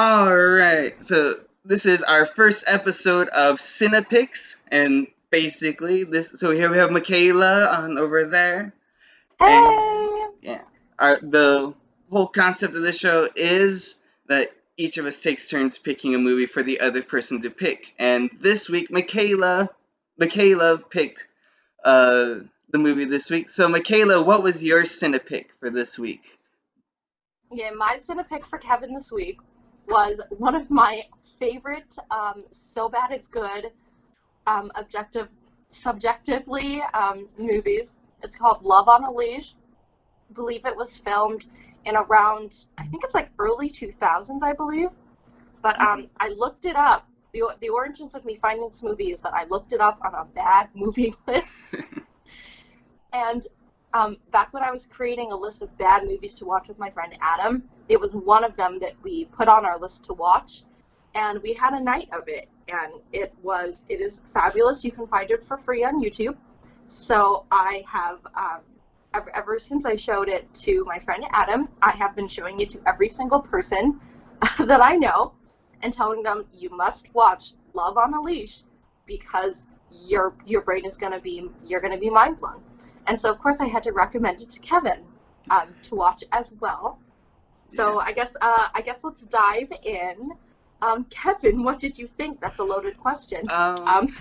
All right, so this is our first episode of Cine-Picks, and basically this. So here we have Michaela on over there, and Hey! yeah, the whole concept of the show is that each of us takes turns picking a movie for the other person to pick, and this week Michaela picked uh the movie this week. So Michaela, what was your Cine-Pick for this week? Yeah, my Cine-Pick for Kevin this week was one of my favorite, so bad it's good, objective, subjectively, movies. It's called Love on a Leash. I believe it was filmed in around, I think it's like early 2000s, I believe. But Mhm. I looked it up. The origins of me finding this movie is that I looked it up on a bad movie list. And back when I was creating a list of bad movies to watch with my friend Adam, it was one of them that we put on our list to watch, and we had a night of it, and it is fabulous. You can find it for free on YouTube. So I have ever since I showed it to my friend Adam, I have been showing it to every single person that I know, and telling them you must watch Love on a Leash because your brain is you're gonna be mind blown. And so, of course, I had to recommend it to Kevin to watch as well. Yeah. So I guess let's dive in. Kevin, what did you think? That's a loaded question. Um, Um,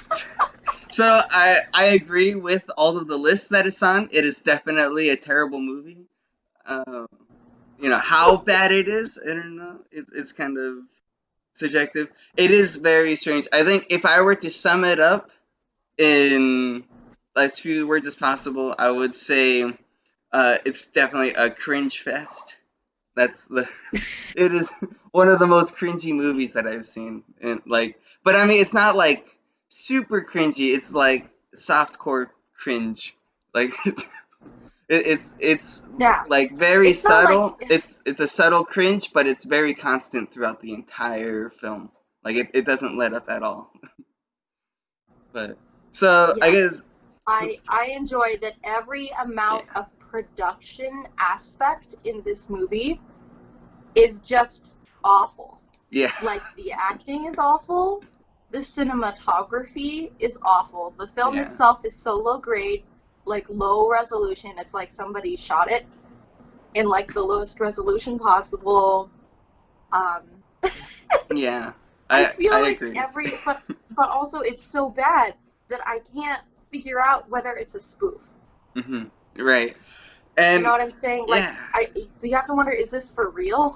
so I agree with all of the lists that it's on. It is definitely a terrible movie. Um, how bad it is, I don't know. It's kind of subjective. It is very strange. I think if I were to sum it up in as few words as possible, I would say it's definitely a cringe fest. That's the. It is one of the most cringy movies that I've seen, and but I mean, it's not like super cringy. It's like softcore cringe. Like it's yeah, like very it's not like subtle. It's a subtle cringe, but it's very constant throughout the entire film. Like it doesn't let up at all. But so I yes. guess I enjoy that every amount yeah, of production aspect in this movie is just awful. yeah, Like the acting is awful, the cinematography is awful. The film yeah, itself is so low grade, like low resolution. It's like somebody shot it in like the lowest resolution possible. Um, yeah. I I feel like agree. but also it's so bad that I can't figure out whether it's a spoof. Hmm. Right. You know And what I'm saying? Like yeah. so you have to wonder, is this for real?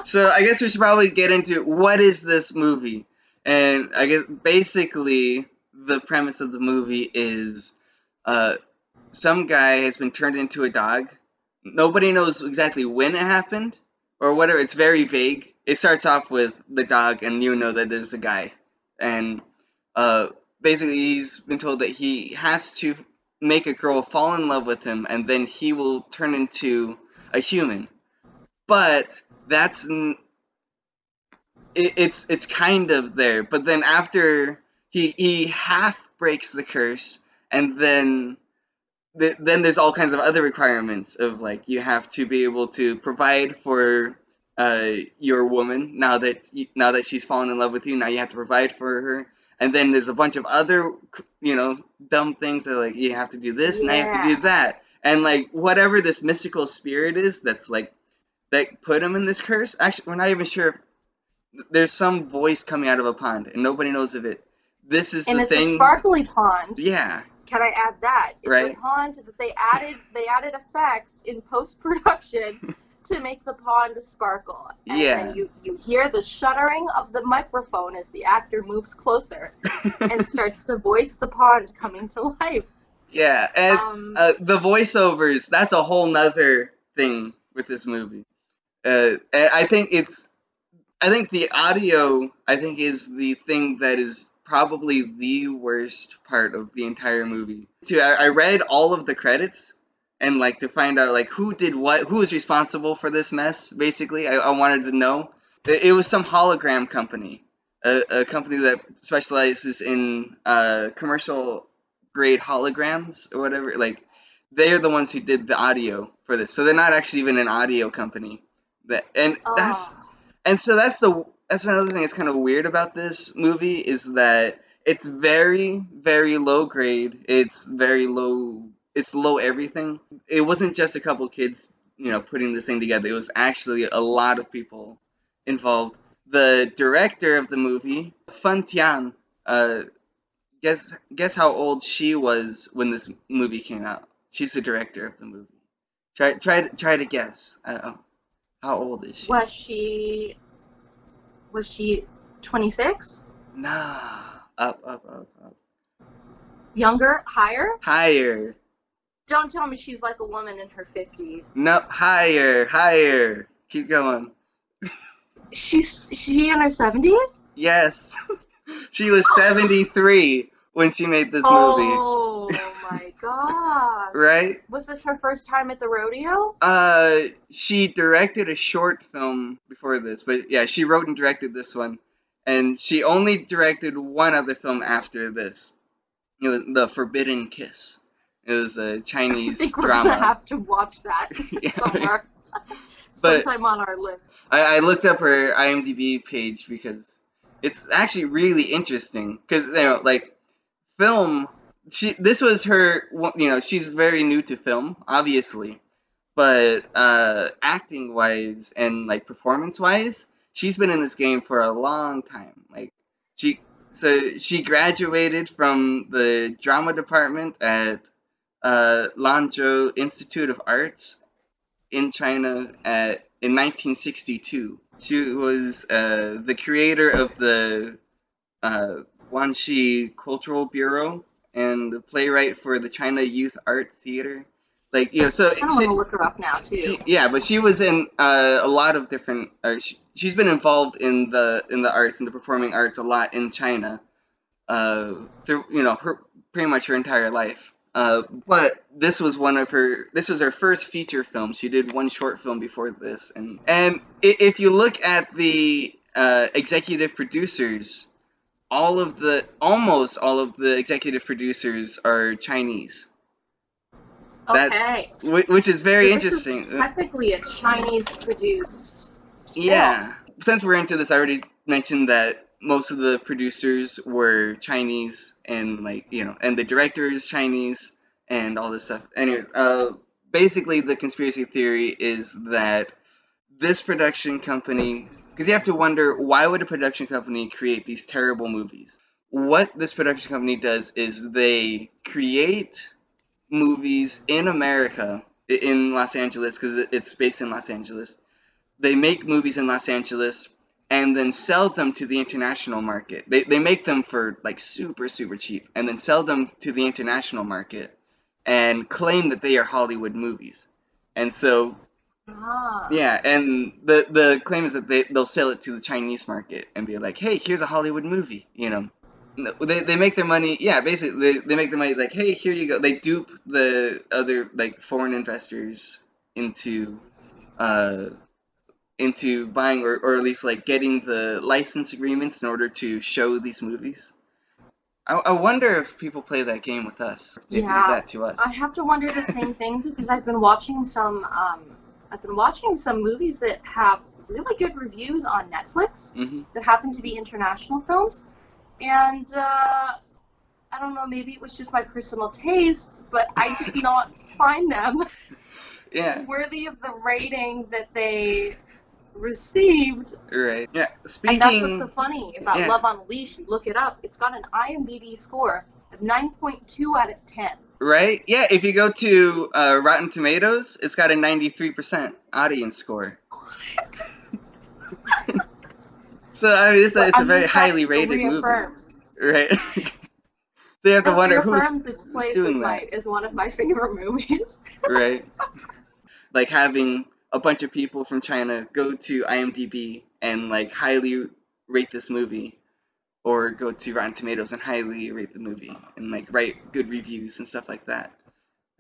So I guess we should probably get into what is this movie? And I guess basically the premise of the movie is uh some guy has been turned into a dog. Nobody knows exactly when it happened or whatever. It's very vague. It starts off with the dog and you know that there's a guy. And uh basically he's been told that he has to make a girl fall in love with him and then he will turn into a human. But that's it's kind of there, but then after he half breaks the curse, and then then there's all kinds of other requirements of like you have to be able to provide for your woman now that she's fallen in love with you. Now you have to provide for her, and then there's a bunch of other dumb things that like you have to do this, and I have to do Yeah. that, and like whatever this mystical spirit is that's like that put him in this curse. Actually, we're not even sure if there's some voice coming out of a pond and nobody knows of it. This is And the it's a thing. sparkly pond. Yeah, Can I add that? It's a right? pond that they added effects in post production to make the pond sparkle. And then Yeah. you hear the shuddering of the microphone as the actor moves closer and starts to voice the pond coming to life. Yeah, and Um the voiceovers, that's a whole nother thing with this movie. And I think the audio, I think, is the thing that is probably the worst part of the entire movie. Too, I read all of the credits and like to find out like who did what, who was responsible for this mess. Basically, I wanted to know. It was some hologram company, a company that specializes in commercial grade holograms or whatever. Like they are the ones who did the audio for this, so they're not actually even an audio company. That and that's oh And so that's another thing that's kind of weird about this movie is that it's very very low grade. It's very low. It's low everything. It wasn't just a couple kids, putting this thing together. It was actually a lot of people involved. The director of the movie, Fun Tian, guess how old she was when this movie came out. She's the director of the movie. Try to guess. How old is she? Was she 26? Nah. Up. Younger? Higher? Higher. Don't tell me she's like a woman in her 50s. No, higher. Keep going. She in her 70s? Yes. She was 73 when she made this movie. Oh my gosh. Right? Was this her first time at the rodeo? She directed a short film before this, but yeah, she wrote and directed this one. And she only directed one other film after this. It was The Forbidden Kiss. It was a I Chinese think we're drama. gonna have to watch that Yeah, somewhere. but Sometime on our list. I looked up her IMDb page because it's actually really interesting. Because, like, film, this was her, she's very new to film, obviously. But acting wise and like performance wise, she's been in this game for a long time. Like she she graduated from the drama department at Lanzhou Institute of Arts in China in 1962. She was the creator of the Guangxi Cultural Bureau and the playwright for the China Youth Art Theater. Like, so I kind of want to look her up now too. but she was in a lot of different. She's been involved in the arts and the performing arts a lot in China, through her pretty much her entire life. But this was This was her first feature film. She did one short film before this, and if you look at the executive producers, almost all of the executive producers are Chinese. Okay. Which is very So interesting. This is technically a Chinese-produced Yeah. film. Since we're into this, I already mentioned that most of the producers were Chinese, and and the director is Chinese, and all this stuff. Anyways, basically the conspiracy theory is that this production company, because you have to wonder, why would a production company create these terrible movies? What this production company does is they create movies in America, in Los Angeles, because it's based in Los Angeles. They make movies in Los Angeles and then sell them to the international market. They make them for like super, super cheap and then sell them to the international market and claim that they are Hollywood movies. And so, yeah, and the claim is that they'll sell it to the Chinese market and be like, hey, here's a Hollywood movie, They make their money, yeah, basically they make their money like, hey, here you go. They dupe the other like foreign investors into buying or at least like getting the license agreements in order to show these movies. I wonder if people play that game with us. If they do Yeah, that to us. I have to wonder the same thing because I've been watching some movies that have really good reviews on Netflix that happen to be international films, and I don't know, maybe it was just my personal taste, but I did not find them worthy of the rating that they received. Right. Yeah. And that's what's so funny about Love on a Leash. You look it up. It's got an IMDb score of 9.2 out of 10. Right? Yeah, if you go to Rotten Tomatoes, it's got a 93% audience score. What? So, I mean, it's a very highly rated movie. Right? So you have to wonder who's doing that. Is one of my favorite movies. Right? Like having a bunch of people from China go to IMDb and like highly rate this movie, or go to Rotten Tomatoes and highly rate the movie and like write good reviews and stuff like that.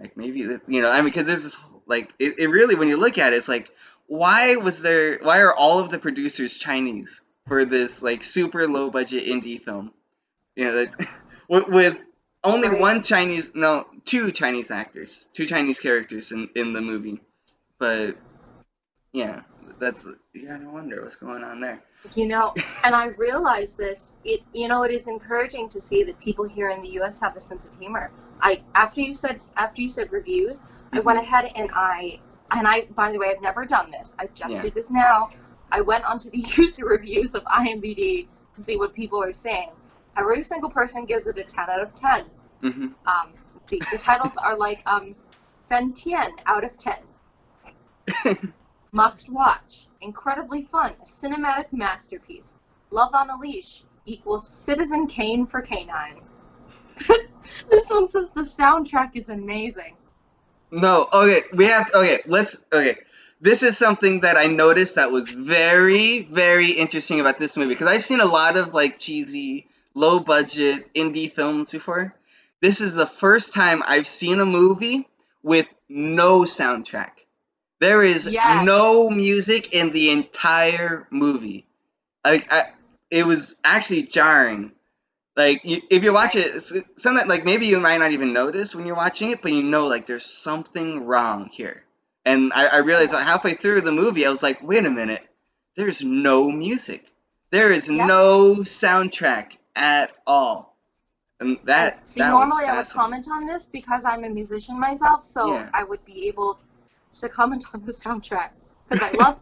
Like maybe that, I mean, because there's this like it really, when you look at it, it's like, why are all of the producers Chinese for this like super low budget indie film? That's with only two Chinese actors, two Chinese characters in the movie. But yeah, That's yeah. No wonder what's going on there. You know, and I realized this, it is encouraging to see that people here in the US have a sense of humor. After you said reviews, I went Hmm. ahead and I by the way, I've never done this. I just Yeah. did this now. I went onto the user reviews of IMDb to see what people are saying. Every single person gives it a 10 out of 10. Hmm. Um, the titles are like 10 out of 10. Must watch. Incredibly fun. A cinematic masterpiece. Love on a Leash equals Citizen Kane for canines. This one says the soundtrack is amazing. No, okay, we have to, okay. This is something that I noticed that was very, very interesting about this movie because I've seen a lot of like cheesy, low budget indie films before. This is the first time I've seen a movie with no soundtrack. There is Yes. no music in the entire movie. I it was actually jarring. Like if you watch Right. it, something like maybe you might not even notice when you're watching it, but you know like there's something wrong here. And I realized Yeah. halfway through the movie, I was like, wait a minute, there's no music, there is Yep. no soundtrack at all, and And that see, that was normally I would fascinating. comment on this because I'm a musician myself, so Yeah. I would be able to comment on the soundtrack because I love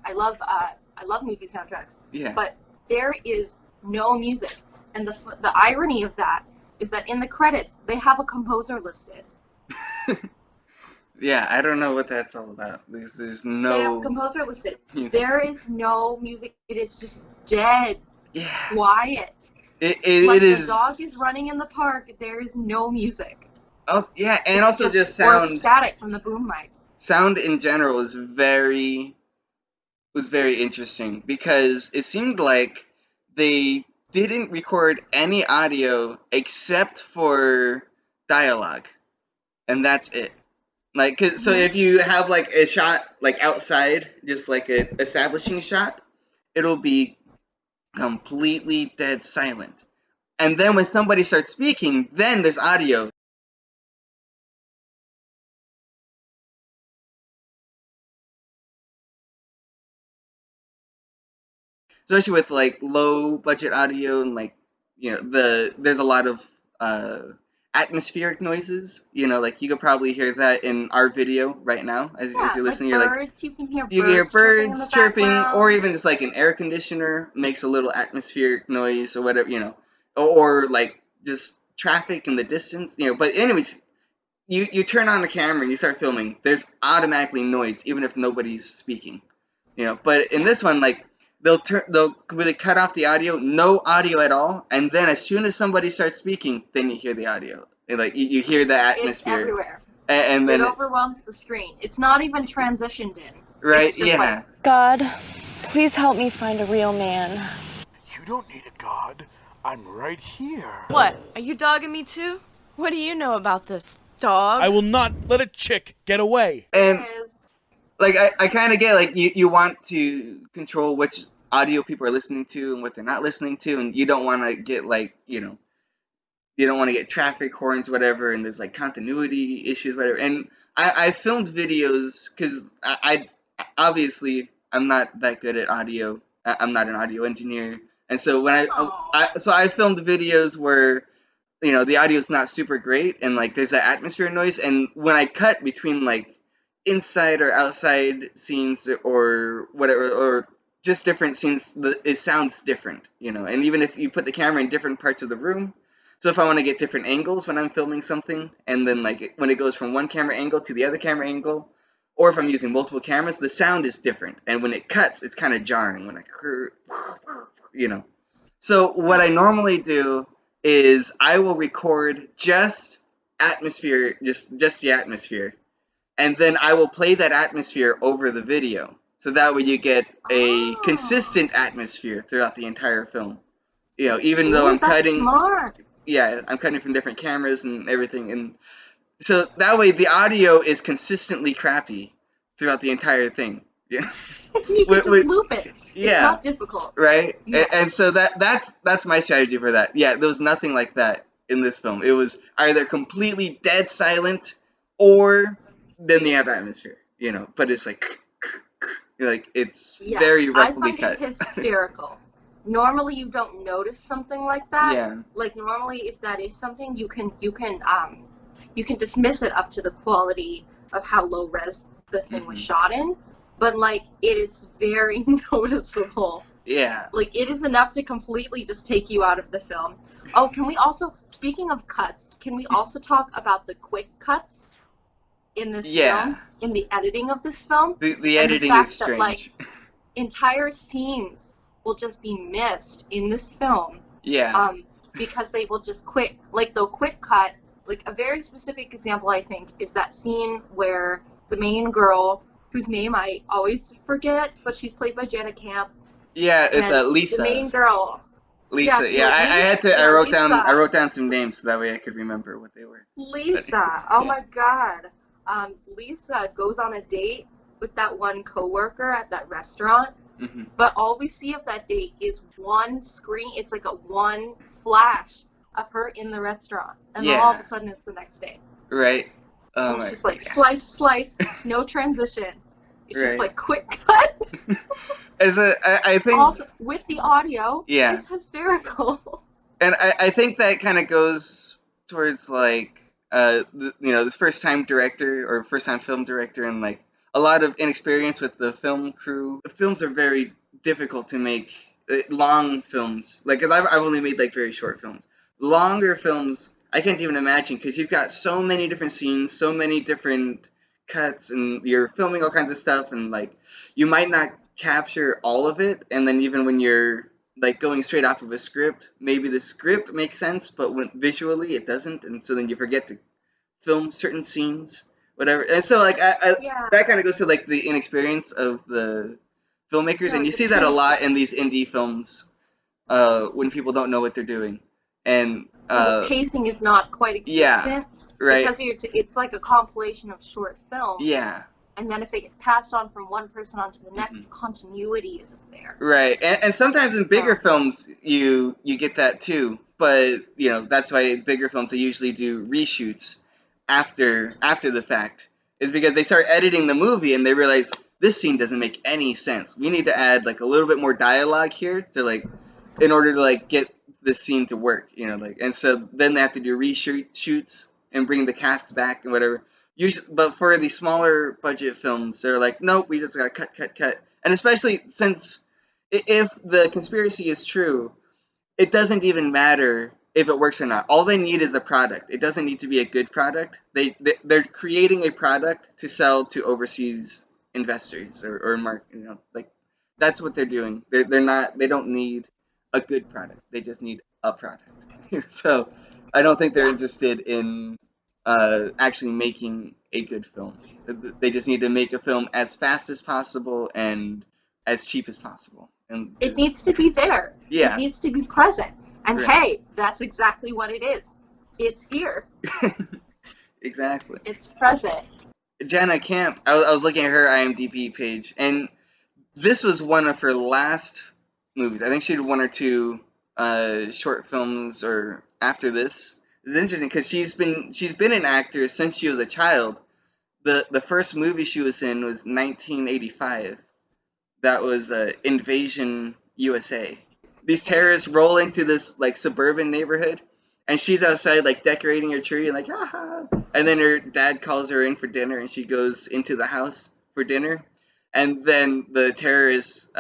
movie soundtracks. Yeah. But there is no music, and the irony of that is that in the credits they have a composer listed. Yeah, I don't know what that's all about. There's They have a no composer listed. music. There is no music. It is just dead, Yeah. quiet. It Like the is. dog is running in the park. There is no music. Oh, yeah, and It's also just just or it's static from the boom mic. sound in general is very interesting because it seemed like they didn't record any audio except for dialogue, and that's it. Like, so Hmm. if you have like a shot like outside, just like a establishing shot, it'll be completely dead silent. And then when somebody starts speaking, then there's audio. Especially with like low budget audio and like there's a lot of uh atmospheric noises, like you could probably hear that in our video right now as Yeah, you're like listening. You're like birds. You can hear you hear birds chirping in the birds chirping, or background. even just like an air conditioner makes a little atmospheric noise or whatever, or like just traffic in the distance, but anyways, you turn on the camera and you start filming, there's automatically noise even if nobody's speaking. But in Yeah, this one, like they'll completely cut off the audio, no audio at all, and then as soon as somebody starts speaking, then you hear the audio. And, like you hear the it's atmosphere, everywhere. and It then overwhelms the screen. It's not even transitioned in. right, It's just like, yeah. God, please help me find a real man. You don't need a god. I'm right here. What? Are you dogging me too? What do you know about this, dog? I will not let a chick get away. And there is. like I kind of get like you want to control which audio people are listening to and what they're not listening to, and you don't want to get like you don't want to get traffic horns, whatever, and there's like continuity issues, whatever. And I filmed videos because obviously I'm not that good at audio. I'm not an audio engineer, and so when Oh, I filmed videos where the audio is not super great and like there's that atmosphere noise, and when I cut between like inside or outside scenes or whatever, or just different scenes, it sounds different, and even if you put the camera in different parts of the room, so if I want to get different angles when I'm filming something, and then like when it goes from one camera angle to the other camera angle, or if I'm using multiple cameras, the sound is different, and when it cuts, it's kind of jarring when I you know so what huh. I normally do is I will record just atmosphere, just the atmosphere, and then I will play that atmosphere over the video. So that way you get a Oh. consistent atmosphere throughout the entire film. Even though Ooh, that's smart. I'm cutting from different cameras and everything, and so that way the audio is consistently crappy throughout the entire thing. Yeah, You could just loop it. It's yeah, not difficult. right. And, Yeah. and so that's my strategy for that. Yeah, there was nothing like that in this film. It was either completely dead silent, or then they have atmosphere. But it's like Like, it's Yeah, very I roughly find it cut. hysterical. Normally, you don't notice something like that. Yeah. Like normally, if that is something, you can dismiss it up to the quality of how low res the thing was shot in. But like, it is very noticeable. Yeah. Like, it is enough to completely just take you out of the film. Oh, can we also, speaking of cuts, can we also talk about the quick cuts in this Yeah. film, in the editing of this film? The And the editing fact is that, like, strange. entire scenes will just be missed in this film Yeah. because they will just they'll quick cut. Like, a very specific example, I think, is that scene where the main girl, whose name I always forget, but she's played by Jana Camp, Yeah, it's and the Lisa. main girl, yeah, Lisa. she Yeah, like I had to. yeah, I Lisa. wrote down some names so that way I could remember what they were. Lisa, oh Yeah. my god. Lisa goes on a date with that one coworker at that restaurant, Hmm. but all we see of that date is one screen. It's like a one flash of her in the restaurant, and then all of Yeah. a sudden it's the next day. Right. And My. it's just like Yeah. slice, slice, no transition. It's just Right. like quick cut. I think. Also, with the audio, Yeah. it's hysterical. And I think that kind of goes towards like this first time director or first time film director and like a lot of inexperience with the film crew. The films are very difficult to make. Long films, like, cause I've only made like very short films. Longer films, I can't even imagine because you've got so many different scenes, so many different cuts, and you're filming all kinds of stuff, and like you might not capture all of it, and then even when you're like going straight off of a script, maybe the script makes sense, but when visually it doesn't, and so then you forget to film certain scenes, whatever. And so like Yeah. that kind of goes to like the inexperience of the filmmakers, Yeah, and like you the see that a lot pacing. in these indie films when people don't know what they're doing, and And the pacing is not quite yeah, existent right, because it's like a compilation of short films, yeah. and then if they get passed on from one person onto the Mhm. next, continuity isn't there. Right, and sometimes in bigger films you get that too, but that's why bigger films they usually do reshoots after the fact, is because they start editing the movie and they realize this scene doesn't make any sense. We need to add like a little bit more dialogue here to like in order to like get this scene to work, like, and so then they have to do reshoots and bring the cast back and whatever. Usually, but for the smaller budget films, they're like, nope, we just gotta cut, and especially since if the conspiracy is true, it doesn't even matter if it works or not. All they need is a product. It doesn't need to be a good product. They're creating a product to sell to overseas investors or market. Like that's what they're doing. They don't need a good product. They just need a product. So I don't think they're Yeah. interested in actually making a good film. They just need to make a film as fast as possible and as cheap as possible. And It needs to be there. It yeah, needs to be present. And right. hey, that's exactly what it is. It's here. Exactly. It's present. Jana Camp, I was looking at her IMDb page, and this was one of her last movies. I think she did one or two short films or after this. It's interesting because she's been an actor since she was a child. The first movie she was in was 1985. That was Invasion USA. These terrorists roll into this like suburban neighborhood, and she's outside like decorating her tree and like and then her dad calls her in for dinner, and she goes into the house for dinner, and then the terrorists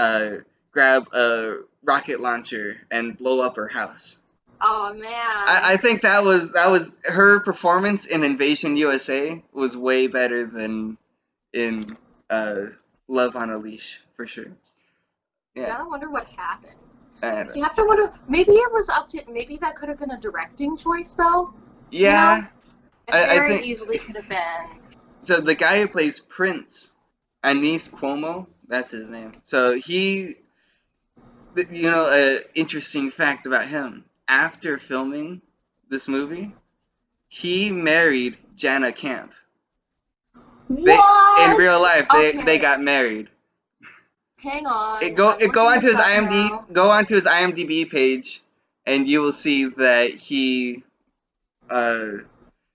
grab a rocket launcher and blow up her house. Oh man. I think that was her performance in Invasion USA was way better than in uh, Love on a Leash for sure. You Yeah. gotta wonder what happened. And, You have to wonder, maybe it was up to, maybe that could have been a directing choice though. yeah, It I very think easily could have been. so. The guy who plays Prince, Anis Cuomo, that's his name. So interesting fact about him. After filming this movie, he married Jana Camp. They in What? real life they Okay, got married. hang on. Go I'm go looking onto this his up IMDb now. go onto his IMDb page, and you will see that he uh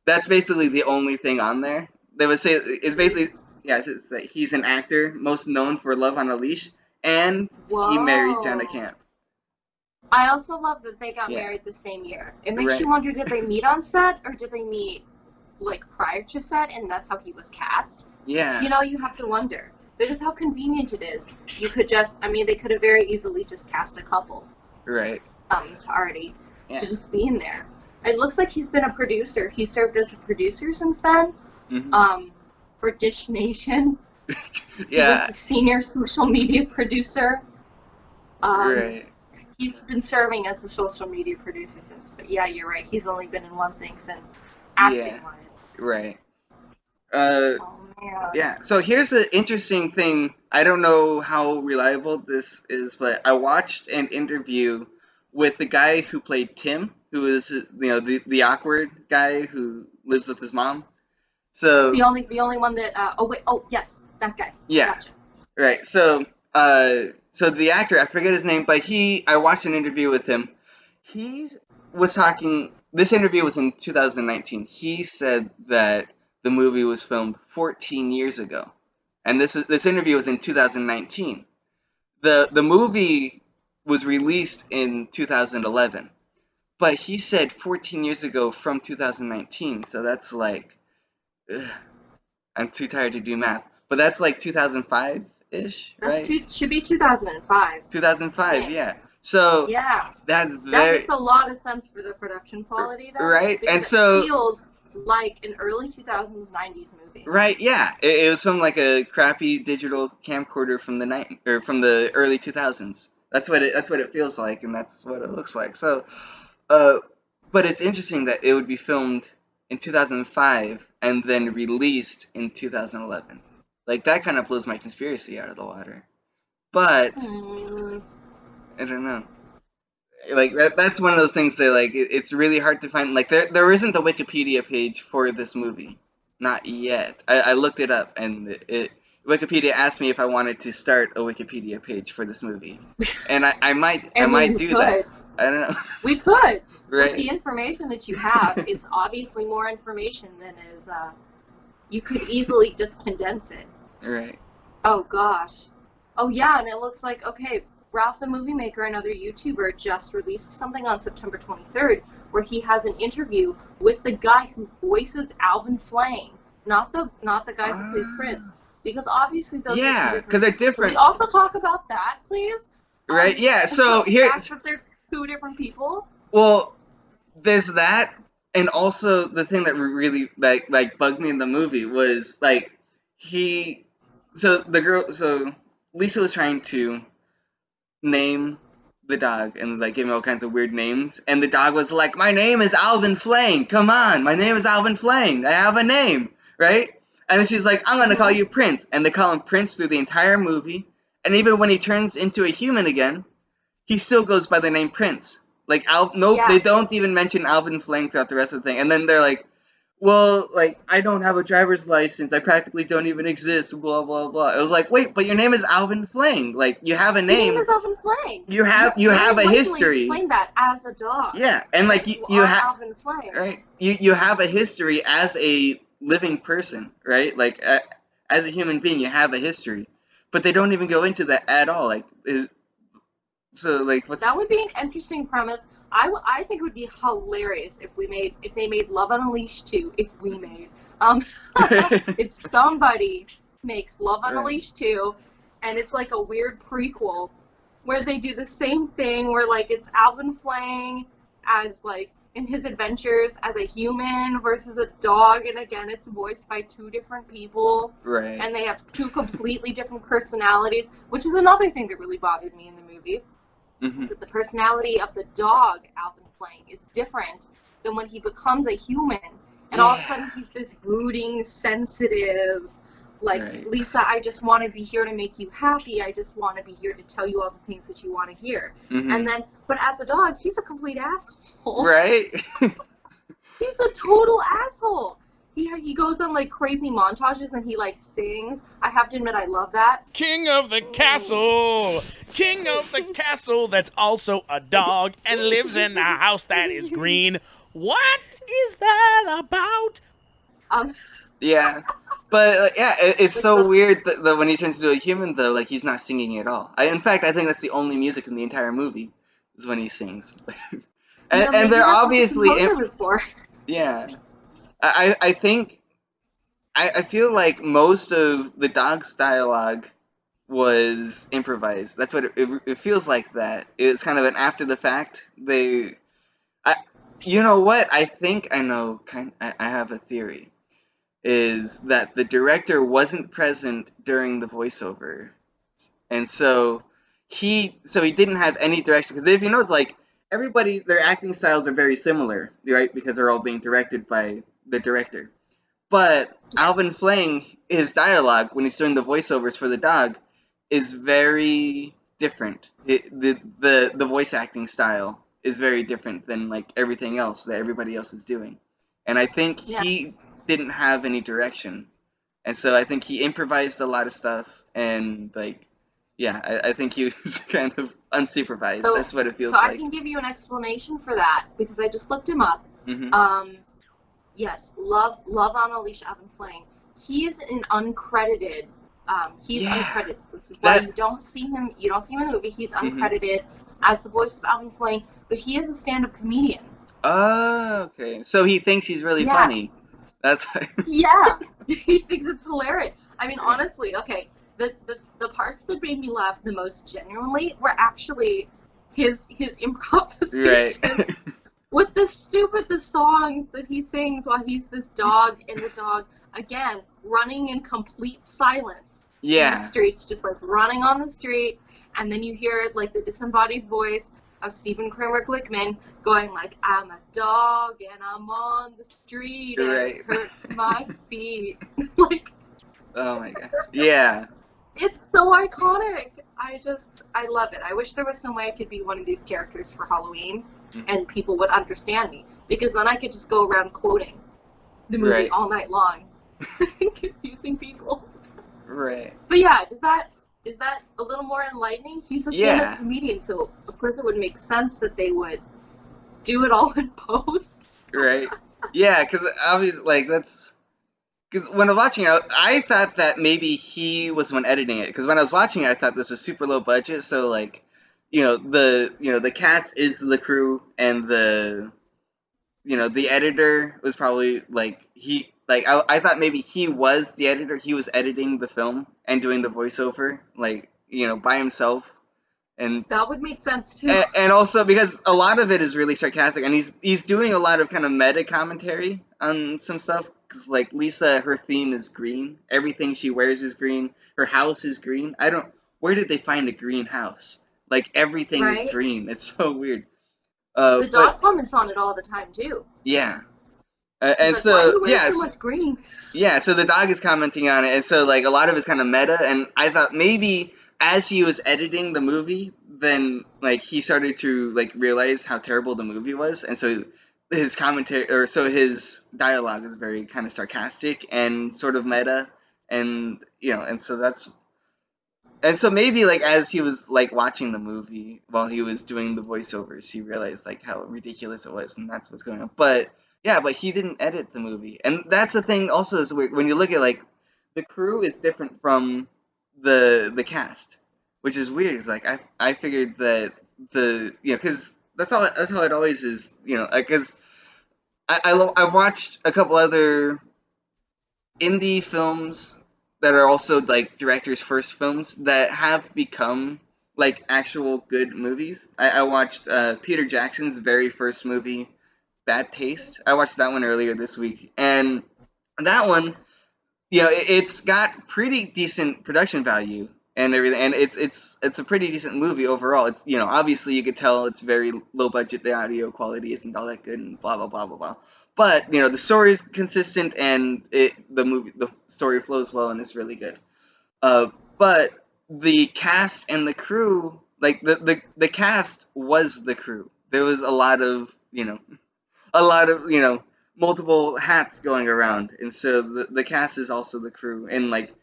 that's basically the only thing on there. They would say it's basically He's yes, it's like he's an actor most known for Love on a Leash, and he married Jenna Whoa. Camp. I also love that they got Yeah. married the same year. It makes Right. you wonder, did they meet on set or did they meet like prior to set and that's how he was cast? Yeah. You know, you have to wonder. That is how convenient it is. You could just, I mean, they could have very easily just cast a couple Right. to already Yeah. to just be in there. It looks like he's been a producer. He served as a producer since then. Mhm. For Dish Nation. He Yeah. was the senior social media producer. Right. He's been serving as a social media producer since, but yeah, you're right. He's only been in one thing since acting wise. Right. Oh man. Yeah. So here's the interesting thing. I don't know how reliable this is, but I watched an interview with the guy who played Tim, who is the awkward guy who lives with his mom. So The only one that yes, that guy. yeah. Gotcha. Right. So the actor, I forget his name, but I watched an interview with him. He was talking. This interview was in 2019. He said that the movie was filmed 14 years ago, and this interview was in 2019. The movie was released in 2011, but he said 14 years ago from 2019. So that's like, ugh, I'm too tired to do math, but that's like 2005-ish, right? Should be 2005. 2005, yeah. So Yeah. that's That very makes a lot of sense for the production quality, though. right, because and so it feels like an early 2000s, 90s movie. right, yeah, it was from like a crappy digital camcorder from the early 2000s. That's what it feels like, and that's what it looks like. So, but it's interesting that it would be filmed in 2005 and then released in 2011. Like that kind of blows my conspiracy out of the water. But I don't know. Like that's one of those things that like it's really hard to find. Like there isn't a Wikipedia page for this movie, not yet. I looked it up, and Wikipedia asked me if I wanted to start a Wikipedia page for this movie, and I might do that. I don't know. We could. Right. With the information that you have, it's obviously more information than is. You could easily just condense it. Right. Oh gosh. Oh yeah, and it looks like okay. Ralph the Movie Maker, another YouTuber, just released something on September 23rd where he has an interview with the guy who voices Alvin Flang, not the guy who plays Prince, because obviously those are because they're different. Can we also talk about that, please? Right. Yeah. So here's that they're two different people. Well, there's that, and also the thing that really like bugged me in the movie was like so Lisa was trying to name the dog and like give him all kinds of weird names, and the dog was like, "My name is Alvin Flang. Come on, my name is Alvin Flang. I have a name, right?" And then she's like, "I'm gonna call you Prince," and they call him Prince through the entire movie, and even when he turns into a human again, he still goes by the name Prince. Like they don't even mention Alvin Flang throughout the rest of the thing, and then they're like, well, like, I don't have a driver's license. I practically don't even exist, blah, blah, blah. It was like, wait, but your name is Alvin Flang. Like, you have a name. Your name is Alvin Flang. You have a history. Explain that as a dog. Yeah, and like, you have... Alvin Flang. Right? You have a history as a living person, right? Like, as a human being, you have a history. But they don't even go into that at all. Like, so, like, what's... That would be an interesting premise. I think it would be hilarious if they made Love on a Leash 2. If somebody makes Love on a Leash 2, and it's like a weird prequel where they do the same thing where like it's Alvin Flang as like in his adventures as a human versus a dog, and again it's voiced by two different people. Right. And they have two completely different personalities, which is another thing that really bothered me in the movie. Mm-hmm. That the personality of the dog, Alvin Flang, is different than when he becomes a human. And all of a sudden he's this brooding, sensitive, like, Lisa, I just want to be here to make you happy. I just want to be here to tell you all the things that you want to hear. Mm-hmm. And then, but as a dog, he's a complete asshole. Right? He's a total asshole. He goes on like crazy montages and he like sings. I have to admit I love that. King of the castle! King of the castle that's also a dog and lives in a house that is green. What is that about? Yeah. But yeah, it's Like so weird that when he turns into a human, though, like he's not singing at all. In fact, I think that's the only music in the entire movie is when he sings. And maybe they're that's what the obviously, composer was for. yeah. I think I feel like most of the dog's dialogue was improvised. That's what it feels like. That it's kind of an after the fact. I, you know what? I think I know. I have a theory. Is that the director wasn't present during the voiceover, and so he didn't have any direction. Because if you notice, like everybody, their acting styles are very similar, right? Because they're all being directed by the director. But Alvin Flang, his dialogue when he's doing the voiceovers for the dog, is very different. The voice acting style is very different than like everything else that everybody else is doing, and I think Yeah. he didn't have any direction, and so I think he improvised a lot of stuff, and like, yeah, I think he was kind of unsupervised. So, That's what it so feels I like. can give you an explanation for that because I just looked him up. Hmm. Yes, love on Alicia Evan Flang. He is an uncredited. He's Yeah, uncredited, which is why that. you don't see him. You don't see him in the movie. He's Hmm. uncredited as the voice of Alvin Flang, but he is a stand-up comedian. Oh, okay. So he thinks he's really Yeah, funny. That's why. yeah. He thinks it's hilarious. I mean, Yeah. honestly, okay. The parts that made me laugh the most genuinely were actually his Right. improvisations with the songs that he sings while he's this dog, and the dog again running in complete silence in the Yeah. streets, just like running on the street, and then you hear like the disembodied voice of Stephen Kramer Glickman going like, "I'm a dog and I'm on the street and Right. it hurts my feet." Like, Oh my god. Yeah. it's so iconic. I love it. I wish there was some way I could be one of these characters for Halloween Mhm. and people would understand me, because then I could just go around quoting the movie Right. all night long, confusing people. Right. But yeah, is that a little more enlightening? He's a stand-up Yeah. comedian, so of course it would make sense that they would do it all in post. Right. Yeah, because obviously, like that's because when I was watching it, I thought that maybe he was the one editing it. Because when I was watching it, I thought this was super low budget, so like, the cast is the crew, and the editor was probably like I thought maybe he was the editor. He was editing the film and doing the voiceover, like by himself, and That would make sense too. and also because a lot of it is really sarcastic, and he's doing a lot of kind of meta commentary on some stuff. Because like Lisa, her theme is green. Everything she wears is green. Her house is green. I don't. Where did they find a green house? Like everything is Right? green. It's so weird. The But dog comments on it all the time too. yeah. He's And like, "Why do so you wear so yes, much green?" yeah. So the dog is commenting on it, and so like a lot of it's kind of meta. And I thought maybe as he was editing the movie, then like he started to like realize how terrible the movie was, and so his commentary or so his dialogue is very kind of sarcastic and sort of meta, and and so maybe like as he was like watching the movie while he was doing the voiceovers, he realized like how ridiculous it was, and that's what's going on. But yeah, but he didn't edit the movie, and that's the thing. Also, is weird when you look at like the crew is different from the cast, which is weird. It's like I figured that because that's how it always is. Because I've watched a couple other indie films that are also like directors' first films that have become like actual good movies. I watched Peter Jackson's very first movie, Bad Taste. I watched that one earlier this week, and that one, it's got pretty decent production value and everything, and it's a pretty decent movie overall. It's obviously you could tell it's very low budget. The audio quality isn't all that good, and blah blah blah blah blah. But the story is consistent, and the story flows well, and it's really good. But the cast and the crew, like the cast was the crew. There was a lot of multiple hats going around, and so the cast is also the crew. And like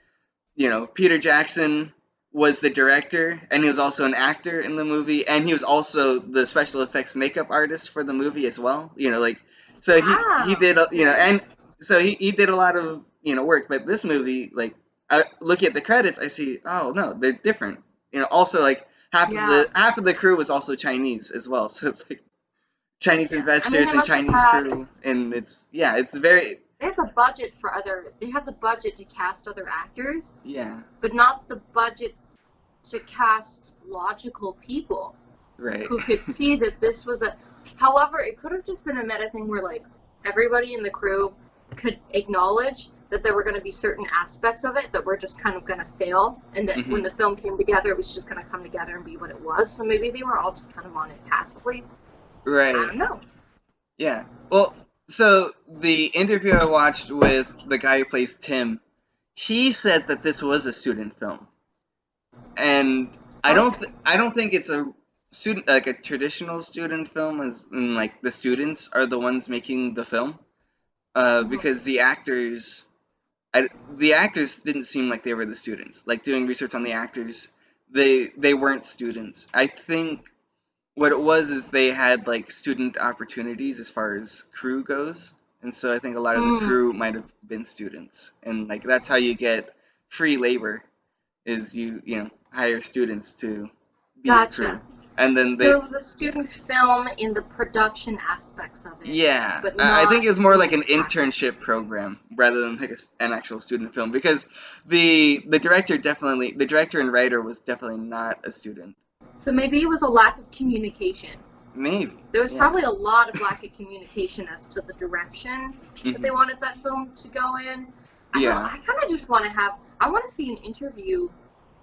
Peter Jackson was the director, and he was also an actor in the movie, and he was also the special effects makeup artist for the movie as well. So he Wow. did and so he did a lot of work. But this movie, like, looking at the credits, I see, oh no, they're different. Also, like, Yeah. half of the crew was also Chinese as well. So it's like Chinese Yeah. I mean, investors they and must have Chinese had. crew, and it's very, They had the budget for other. They had the budget to cast other actors, yeah, but not the budget to cast logical people right. who could see that this was a. However, it could have just been a meta thing where like everybody in the crew could acknowledge that there were going to be certain aspects of it that were just kind of going to fail, and that when the film came together, it was just going to come together and be what it was. So maybe they were all just kind of on it passively. Right. I don't know. Yeah. Well, so the interview I watched with the guy who plays Tim, he said that this was a student film, and I don't think it's a student, like a traditional student film, as in like the students are the ones making the film, because the actors didn't seem like they were the students. Like, doing research on the actors, they weren't students. I think what it was is they had like student opportunities as far as crew goes, and so I think a lot of the crew might have been students, and like that's how you get free labor, is you hire students to be your crew, Gotcha. and then So it was a student film in the production aspects of it. yeah, But I think it's more like an not- internship program rather than like an actual student film, because the director and writer was definitely not a student. So maybe it was a lack of communication. Maybe There was yeah. probably a lot of lack of communication as to the direction that they wanted that film to go in. I kind of just want to I want to see an interview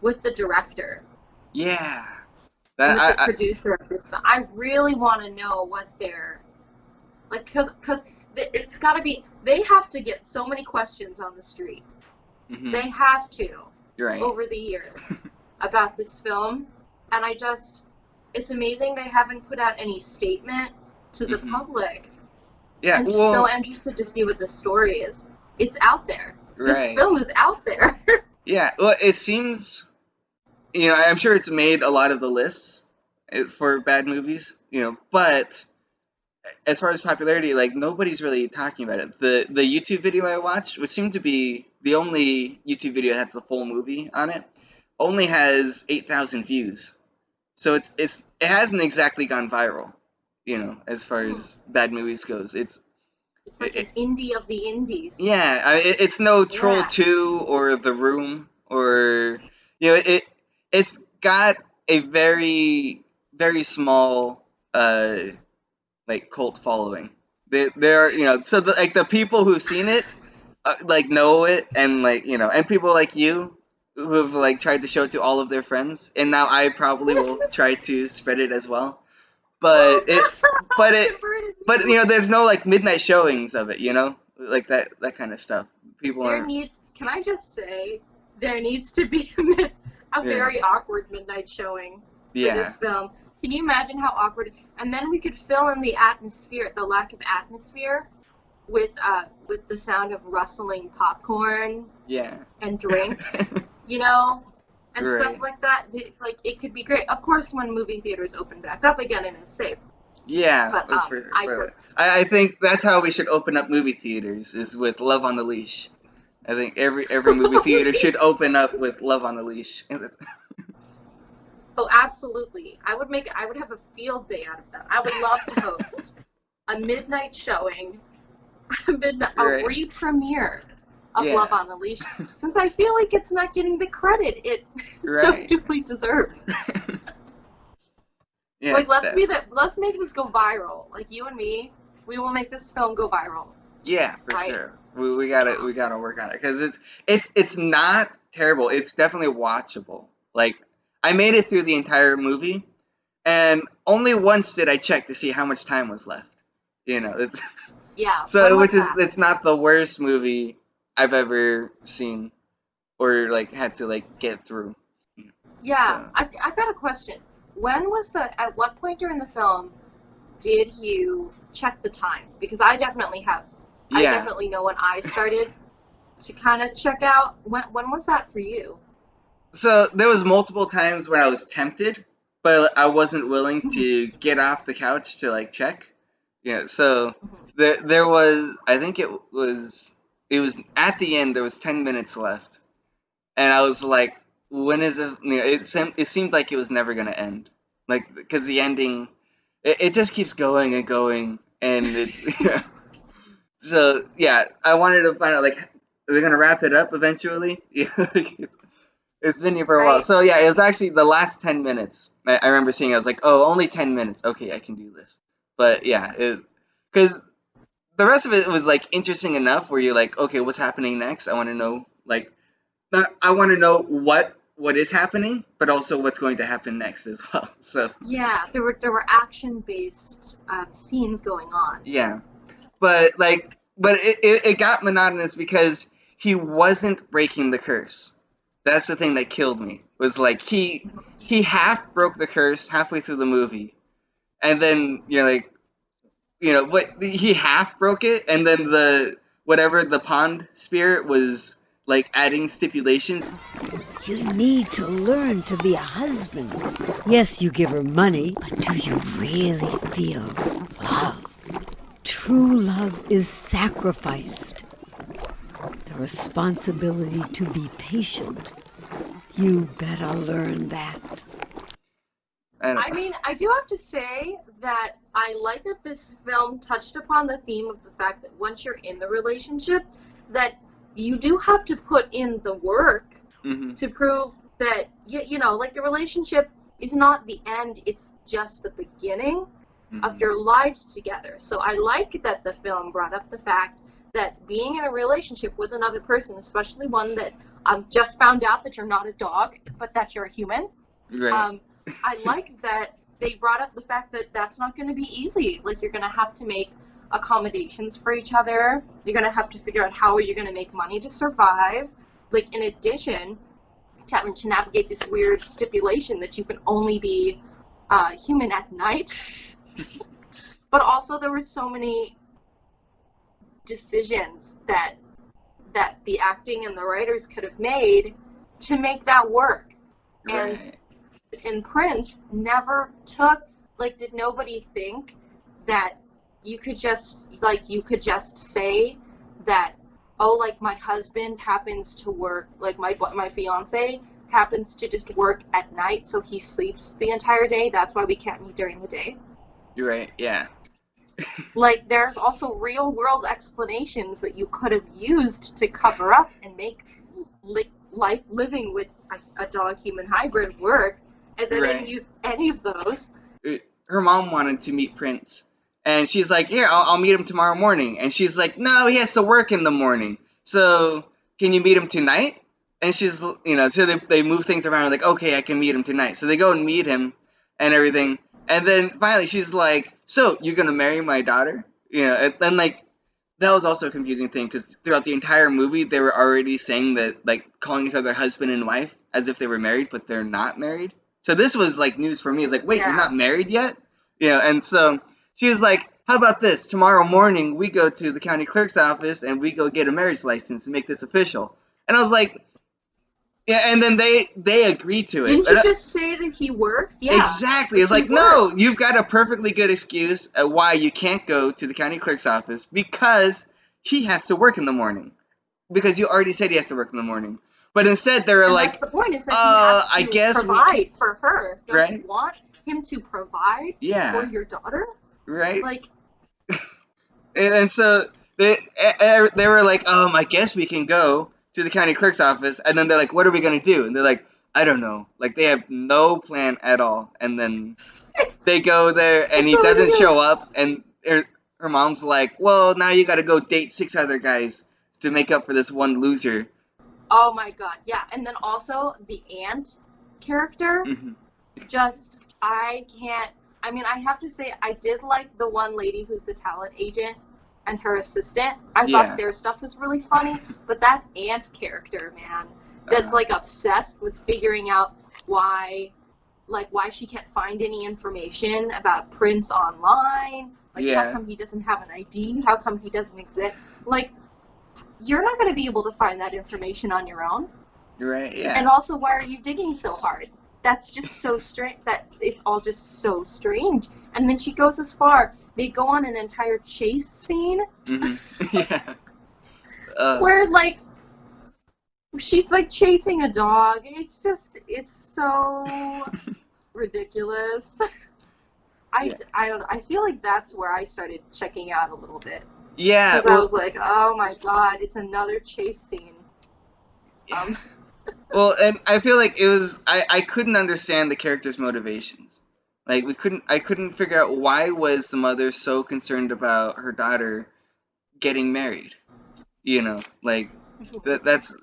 with the director. Yeah. And with the producer of this film. I really want to know what they're, like, because it's got to be, they have to get so many questions on the street. They have to, right. over the years, about this film. And it's amazing they haven't put out any statement to the public. Yeah, I'm just so interested to see what the story is. It's out there. Right. This film is out there. Yeah, well, it seems, I'm sure it's made a lot of the lists for bad movies, but as far as popularity, like, nobody's really talking about it. The YouTube video I watched, which seemed to be the only YouTube video that has the full movie on it, only has 8,000 views. So it hasn't exactly gone viral, as far as bad movies goes. It's like an indie of the indies. Yeah, it's no Troll 2 or The Room, or it's got a very, very small like cult following. There, so the people who've seen it like know it, and like and people like you who have like tried to show it to all of their friends, and now I probably will try to spread it as well. But there's no like midnight showings of it, like that kind of stuff. Can I just say, there needs to be a very awkward midnight showing for this film. Can you imagine how awkward? And then we could fill in the lack of atmosphere, with the sound of rustling popcorn. Yeah. And drinks, and stuff like that. It could be great. Of course, when movie theaters open back up again and it's safe. Yeah, but I think that's how we should open up movie theaters, is with Love on the Leash. I think every movie theater should open up with Love on the Leash. Oh, absolutely! I would have a field day out of that. I would love to host a midnight showing, a re-premiere of Love on the Leash, since I feel like it's not getting the credit it so duly deserves. Yeah, like, let's make this go viral. Like, you and me, we will make this film go viral. Yeah, for sure. We gotta work on it, because it's not terrible. It's definitely watchable. Like, I made it through the entire movie, and only once did I check to see how much time was left. It's so it's not the worst movie I've ever seen, or like had to like get through. Yeah, so. I got a question. At what point during the film did you check the time? Because I definitely have. Yeah. I definitely know when I started to kind of check out. When was that for you? So there was multiple times when I was tempted, but I wasn't willing to get off the couch to like check. Yeah, so there was, I think it was it was at the end. There was 10 minutes left, and I was like, when is it? You know, it seemed like it was never gonna end, like because the ending, it just keeps going and going, and it's yeah. So yeah, I wanted to find out like, are they gonna wrap it up eventually? Yeah, it's been here for a while. Right. So yeah, it was actually the last 10 minutes. I remember seeing. I was like, oh, only 10 minutes. Okay, I can do this. But yeah, because the rest of it was like interesting enough where you're like, okay, what's happening next? I want to know like, I want to know what is happening, but also what's going to happen next as well. So Yeah, there were action-based scenes going on. yeah, but it got monotonous because he wasn't breaking the curse. That's the thing that killed me. Was like he half broke the curse halfway through the movie, and then you're like, you know, but he half broke it, and then the pond spirit was like adding stipulations. You need to learn to be a husband. Yes, you give her money, but do you really feel love? True love is sacrificed. The responsibility to be patient. You better learn that. I mean, I do have to say that I like that this film touched upon the theme of the fact that once you're in the relationship, that you do have to put in the work to prove that, you know, like the relationship is not the end, it's just the beginning of your lives together. So I like that the film brought up the fact that being in a relationship with another person, especially one that just found out that you're not a dog, but that you're a human, Right. I like that they brought up the fact that that's not going to be easy. Like, you're going to have to make accommodations for each other. You're going to have to figure out how you're going to make money to survive. Like, in addition to having to navigate this weird stipulation that you can only be human at night. But also there were so many decisions that the acting and the writers could have made to make that work. Right. And Prince never took, like, did nobody think that you could just say that, oh, like, my husband happens to work, like, my fiance happens to just work at night, so he sleeps the entire day, that's why we can't meet during the day. You're right. Yeah. Like, there's also real world explanations that you could have used to cover up and make life living with a dog human hybrid work, and they didn't use any of those. Her mom wanted to meet Prince, and she's like, "Here, I'll meet him tomorrow morning." And she's like, "No, he has to work in the morning. So can you meet him tonight?" And she's, you know, so they move things around. Like, okay, I can meet him tonight. So they go and meet him, and everything. And then finally, she's like, "So you're gonna marry my daughter?" You know, and then like. That was also a confusing thing because throughout the entire movie, they were already saying that, like, calling each other husband and wife as if they were married, but they're not married. So this was like news for me. It's like, wait, you're not married yet? You know, and so she was like, how about this? Tomorrow morning, we go to the county clerk's office and we go get a marriage license and make this official. And I was like, yeah, and then they agreed to it. Didn't you just say that he works? Yeah. Exactly. It's like, no, you've got a perfectly good excuse at why you can't go to the county clerk's office because he has to work in the morning. Because you already said he has to work in the morning. But instead, they were like, that's the point, is that he has to provide for her. Don't you want him to provide for your daughter? Right. Like, and so they were like, I guess we can go to the county clerk's office. And then they're like, what are we going to do? And they're like, I don't know. Like, they have no plan at all. And then they go there, and he doesn't show up. And her mom's like, well, now you got to go date 6 other guys to make up for this one loser. Oh my god, yeah. And then also the aunt character, just, I have to say, I did like the one lady who's the talent agent and her assistant. I thought their stuff was really funny, but that aunt character, man, that's like obsessed with figuring out why she can't find any information about Prince online. Like, how come he doesn't have an ID? How come he doesn't exist? Like, you're not going to be able to find that information on your own. Right, yeah. And also, why are you digging so hard? That's just so strange. That it's all just so strange. And then she goes as far. They go on an entire chase scene. Yeah. Where like she's like chasing a dog. It's so ridiculous. I don't know. I feel like that's where I started checking out a little bit. Yeah, Because I was like, oh my god, it's another chase scene. Well, and I feel like it was I couldn't understand the character's motivations. Like I couldn't figure out why was the mother so concerned about her daughter getting married. Like that's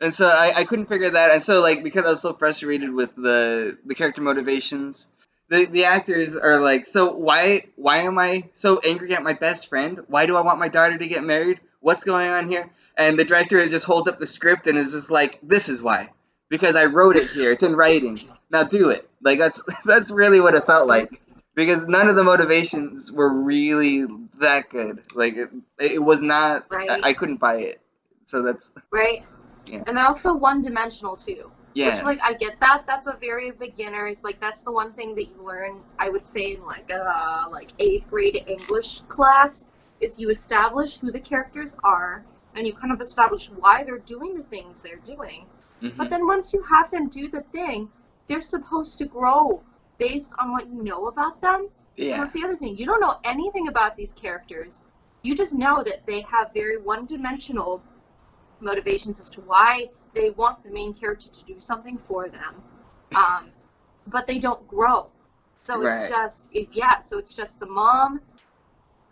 and so I couldn't figure that. And so like because I was so frustrated with the character motivations, the actors are like, so why am I so angry at my best friend? Why do I want my daughter to get married? What's going on here? And the director just holds up the script and is just like, this is why. Because I wrote it here. It's in writing. Now do it. Like that's really what it felt like. Because none of the motivations were really that good. Like it was not. Right. I couldn't buy it. So that's right. Yeah. And they're also one-dimensional too. Yes. Which, like, I get that. That's a very beginner's. Like, that's the one thing that you learn. I would say in like 8th grade English class is you establish who the characters are, and you kind of establish why they're doing the things they're doing. Mm-hmm. But then once you have them do the thing, they're supposed to grow based on what you know about them. Yeah. And that's the other thing. You don't know anything about these characters. You just know that they have very one-dimensional motivations as to why they want the main character to do something for them, but they don't grow. So Right. So it's just the mom.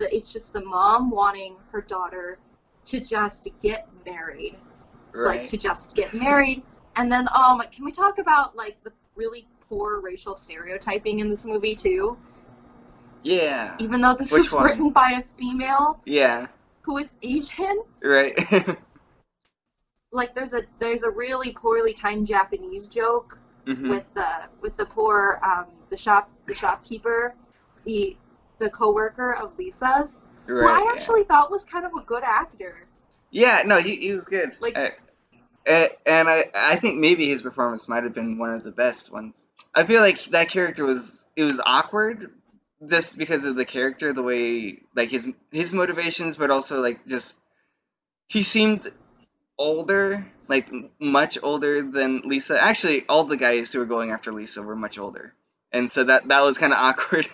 It's just the mom wanting her daughter to just get married, Right. like to just get married. And then, can we talk about like the really poor racial stereotyping in this movie too? Yeah. Even though this Which was one? written by a female Yeah. who is Asian. Right. Like there's a really poorly timed Japanese joke Mm-hmm. with the poor the shopkeeper, the coworker of Lisa's, who Right. I actually thought was kind of a good actor. Yeah. No, he was good. Like- And I think maybe his performance might have been one of the best ones. I feel like that character was awkward just because of the character, the way like his motivations, but also like just he seemed older, like much older than Lisa. Actually, all the guys who were going after Lisa were much older, and so that was kind of awkward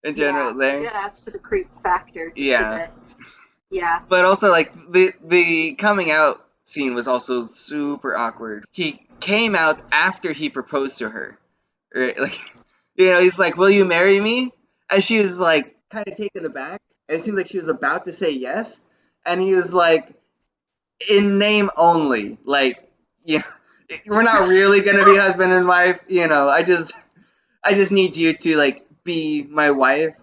in general there. Yeah, that's to the creep factor. Just Yeah. a bit. Yeah. But also like the coming out scene was also super awkward. He came out after he proposed to her, right? Like, he's like, "Will you marry me?" And she was like, kind of taken aback. And it seemed like she was about to say yes, and he was like, "In name only, like, we're not really gonna be husband and wife. I just need you to like be my wife.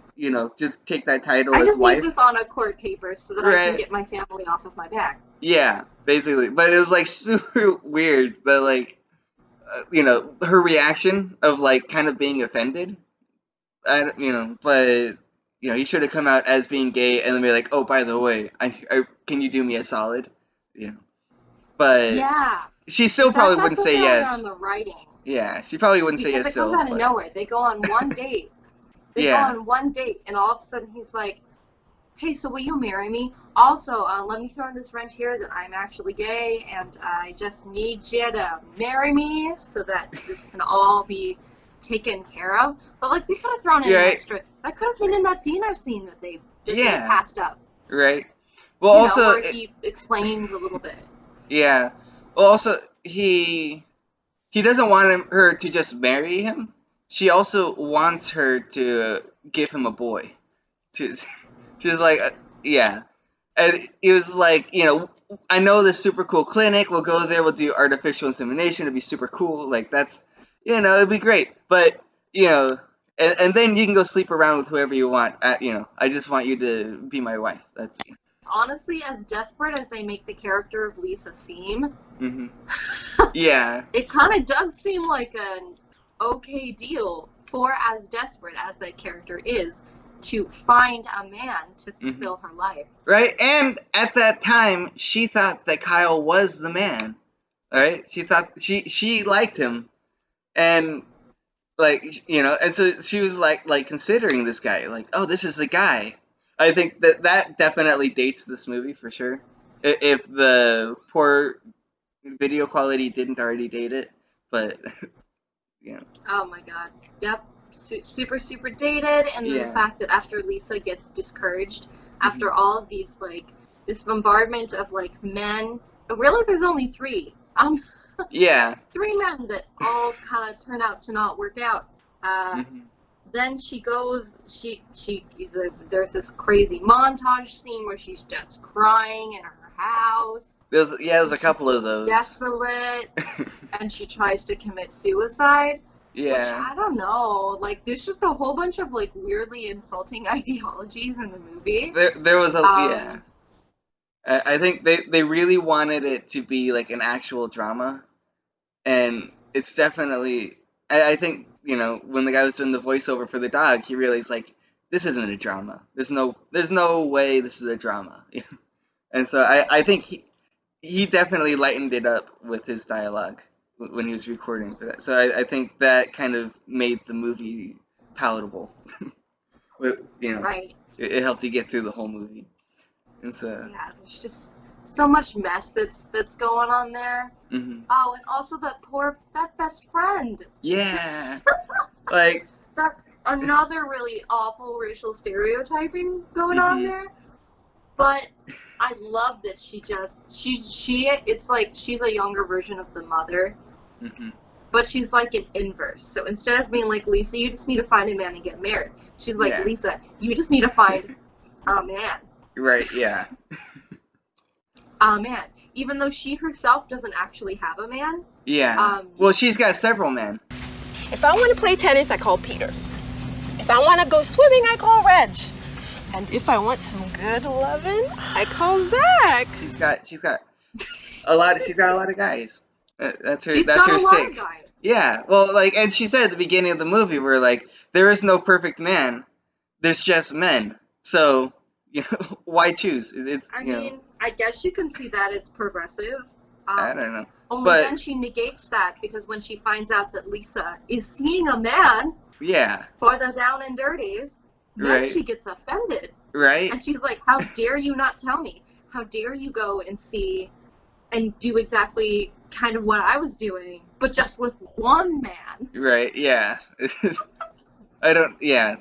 Just take that title I as just wife." need this on a court paper so that I Right. can get my family off of my back. Yeah, basically. But it was like super weird. But like, her reaction of like kind of being offended. But he should have come out as being gay and then be like, "Oh, by the way, can you do me a solid?" But Yeah. she still probably wouldn't say yes. On the writing. Yeah, she probably wouldn't say Because yes it comes still. out of but- nowhere. They go on one date. Yeah. Go on one date, and all of a sudden he's like, "Hey, so will you marry me? Also, let me throw in this wrench here that I'm actually gay, and I just need you to marry me so that this can all be taken care of." But like, we could have thrown in Yeah, an right. extra. That could have been in that dinner scene that they Yeah. passed up. Right. Well, also, where he explains a little bit. yeah. Well, also, he doesn't want her to just marry him. She also wants her to give him a boy. She's like, yeah. And it was like, I know this super cool clinic. We'll go there. We'll do artificial insemination. It'd be super cool. Like, that's, it'd be great. But, and then you can go sleep around with whoever you want. I just want you to be my wife. That's Honestly, as desperate as they make the character of Lisa seem, hmm Yeah. it kind of does seem like an okay deal for as desperate as that character is to find a man to fulfill her life. Right? And at that time, she thought that Kyle was the man. Right? She thought she liked him. And like, and so she was like considering this guy, like, oh, this is the guy. I think that definitely dates this movie for sure. if the poor video quality didn't already date it, but yeah, Oh my god. Yep. Super, super dated, and then the yeah, fact that after Lisa gets discouraged, after all of these, like, this bombardment of, like, men, but really there's only three. yeah, Three men that all kind of turn out to not work out. hmm Then she goes, there's this crazy montage scene where she's just crying in her house. there's a She's couple of those. desolate, and she tries to commit suicide. Which, Yeah, I don't know, like, there's just a whole bunch of, like, weirdly insulting ideologies in the movie. there was a yeah. Um, I think they really wanted it to be like an actual drama, and it's definitely. I think when the guy was doing the voiceover for the dog, he realized like this isn't a drama. There's no way this is a drama, and so I think he definitely lightened it up with his dialogue when he was recording for that. So I think that kind of made the movie palatable. right. It helped you get through the whole movie, and so. Yeah, there's just so much mess that's going on there. hmm Oh, and also that best friend. Yeah, like. That another really awful racial stereotyping going on hmm there. But I love that she it's like she's a younger version of the mother, hmm but she's like an inverse. So instead of being like, Lisa, you just need to find a man and get married, she's like, Yeah. Lisa, you just need to find a man. Right. Yeah. A man. Even though she herself doesn't actually have a man. Yeah. Well, she's got several men. If I want to play tennis, I call Peter. If I want to go swimming, I call Reg. And if I want some good lovin', I call Zach. She's got a lot. She's got a lot of guys. That's her. She's That's got her a lot stick. of guys. Yeah. Well, like, and she said at the beginning of the movie, where like there is no perfect man. There's just men. So why choose? It's I mean, I guess you can see that as progressive. I don't know. Only But then she negates that because when she finds out that Lisa is seeing a man yeah. for the down and dirties, then Right. she gets offended. Right. And she's like, how dare you not tell me? How dare you go and see and do exactly kind of what I was doing, but just with one man? Right. Yeah. I don't. Yeah.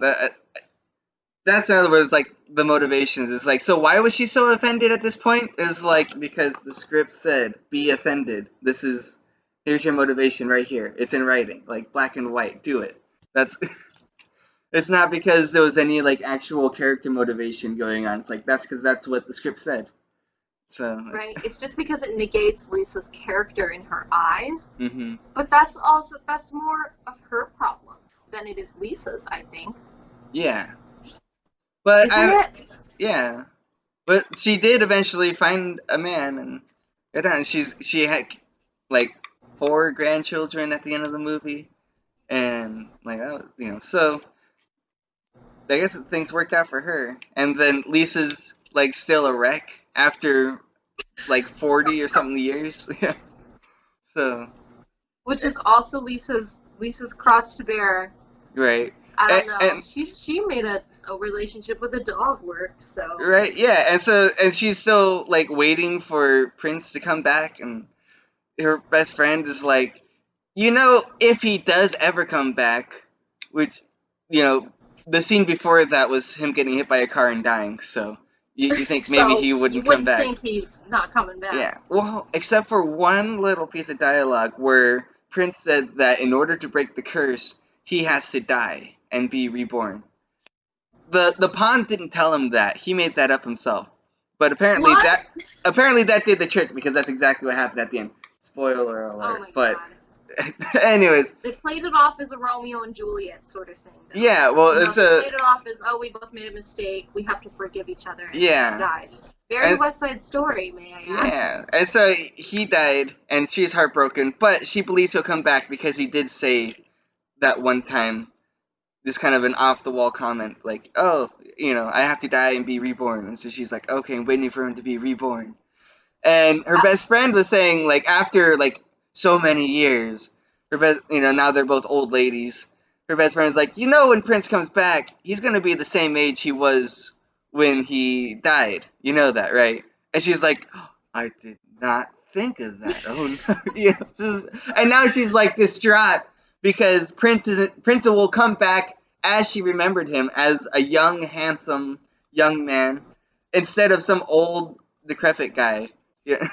That's in other words like the motivations. It's like, so why was she so offended at this point? Is like because the script said be offended. Here's your motivation right here. It's in writing, like black and white. Do it. That's. It's not because there was any like actual character motivation going on. It's like that's because that's what the script said. So. Right? It's just because it negates Lisa's character in her eyes. Mm-hmm. But that's more of her problem than it is Lisa's, I think. Yeah. But Isn't it? yeah. But she did eventually find a man and get on. She had like 4 grandchildren at the end of the movie, and like so I guess things worked out for her. And then Lisa's like still a wreck after like 40 or something years. So Which is also Lisa's cross to bear. right. I don't know. And She made a relationship with a dog work, so right, yeah, and she's still like waiting for Prince to come back, and her best friend is like, if he does ever come back, which, the scene before that was him getting hit by a car and dying, so you think maybe so he you wouldn't come wouldn't back. think he's not coming back. Yeah, well, except for one little piece of dialogue where Prince said that in order to break the curse, he has to die and be reborn. The pawn didn't tell him that. He made that up himself. But apparently What? that did the trick because that's exactly what happened at the end. Spoiler alert. Oh my But god. anyways, They played it off as a Romeo and Juliet sort of thing. Though. yeah, well, They it's played it off as, we both made a mistake. We have to forgive each other. And Yeah. he dies. Very And- West Side Story, may I add. yeah. And so he died, and she's heartbroken, but she believes he'll come back because he did say that one time, just kind of an off-the-wall comment, like, oh, I have to die and be reborn. And so she's like, okay, I'm waiting for him to be reborn. And her best friend was saying, like, after, like, so many years, now they're both old ladies, her best friend is like, when Prince comes back, he's going to be the same age he was when he died. You know that, right? And she's like, oh, I did not think of that. Oh no, and now she's like distraught because Prince will come back as she remembered him as a young, handsome young man instead of some old, decrepit guy. Yeah,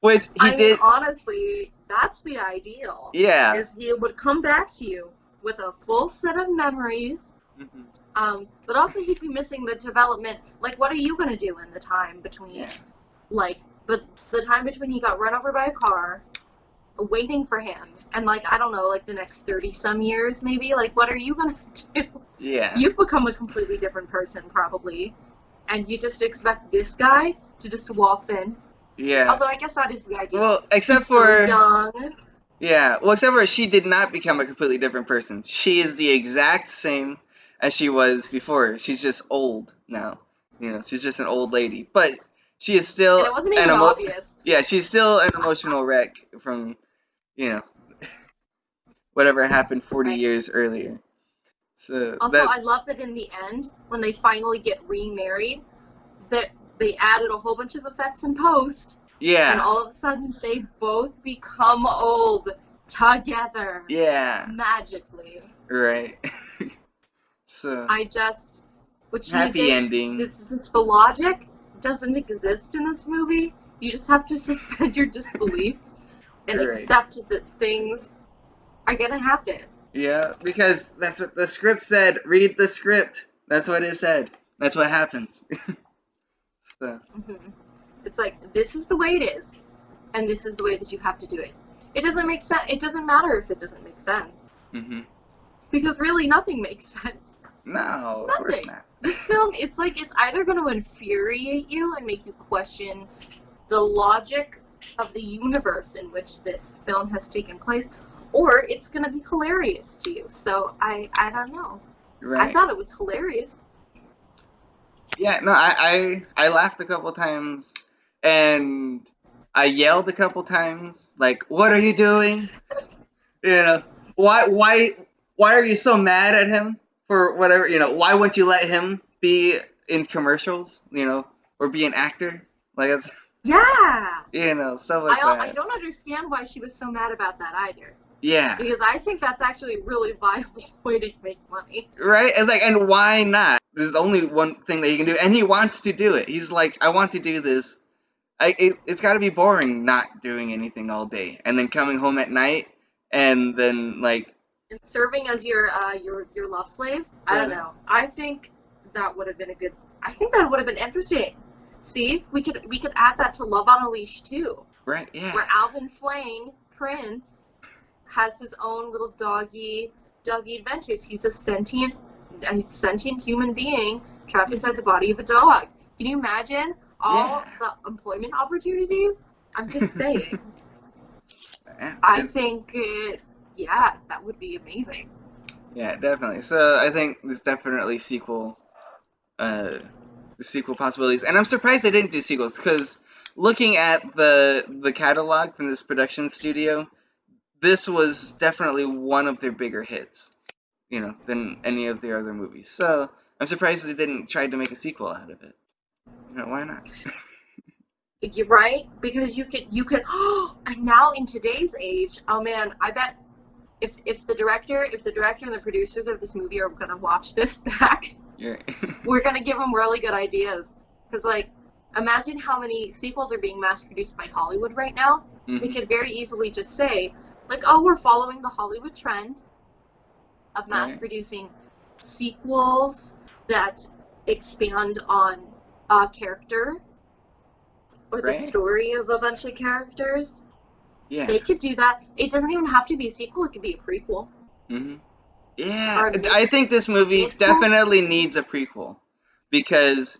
which he I mean, did. honestly, that's the ideal. Yeah. Is he would come back to you with a full set of memories. But also he'd be missing the development. Like, what are you gonna do in the time between, but the time between he got run over by a car, waiting for him, and like I don't know, like the next 30-some years maybe. Like, what are you gonna do? Yeah. You've become a completely different person probably, and you just expect this guy to just waltz in. Yeah. Although I guess that is the idea. Well, except He's still for young. Yeah. Well, except for she did not become a completely different person. She is the exact same as she was before. She's just old now. She's just an old lady, but she is still And it wasn't even obvious. Yeah, she's still an emotional wreck from whatever happened 40 Right. years earlier. So Also, I love that in the end, when they finally get remarried, that they added a whole bunch of effects in post, and all of a sudden they both become old together. Yeah. Magically. Right. So which happy ending. The logic doesn't exist in this movie. You just have to suspend your disbelief and accept that things are gonna happen. Yeah, because that's what the script said. Read the script. That's what it said. That's what happens. So. It's like, this is the way it is, and this is the way that you have to do it. It doesn't make sense. It doesn't matter if it doesn't make sense. Because really, nothing makes sense. No, of course not. This film, it's either going to infuriate you and make you question the logic of the universe in which this film has taken place, or it's going to be hilarious to you. So I don't know. Right. I thought it was hilarious. Yeah, no, I laughed a couple times, and I yelled a couple times, like, "What are you doing?" Why are you so mad at him for whatever? Why wouldn't you let him be in commercials? Or be an actor? Like it's. Yeah. Stuff like that. I don't understand why she was so mad about that either. Yeah. Because I think that's actually a really viable way to make money. Right? It's like, and why not? There's only one thing that he can do, and he wants to do it. He's like, I want to do this. It's got to be boring not doing anything all day, and then coming home at night, and then like. And serving as your love slave. I don't know. I think that would have been I think that would have been interesting. See, we could add that to Love on a Leash too. Right. Yeah. Where Alvin Flang, Prince, has his own little doggy adventures. He's a sentient human being trapped inside the body of a dog. Can you imagine all the employment opportunities? I'm just saying. I think, that would be amazing. Yeah, definitely. So I think there's definitely sequel possibilities, and I'm surprised they didn't do sequels because looking at the catalog from this production studio. This was definitely one of their bigger hits, than any of their other movies. So I'm surprised they didn't try to make a sequel out of it. Why not? You're right, because you could. And now in today's age, oh man, I bet if the director and the producers of this movie are gonna watch this back, we're gonna give them really good ideas. Because imagine how many sequels are being mass produced by Hollywood right now. They could very easily just say. We're following the Hollywood trend of mass-producing sequels that expand on a character or the story of a bunch of characters. Yeah. They could do that. It doesn't even have to be a sequel. It could be a prequel. Yeah, I think this movie definitely needs a prequel because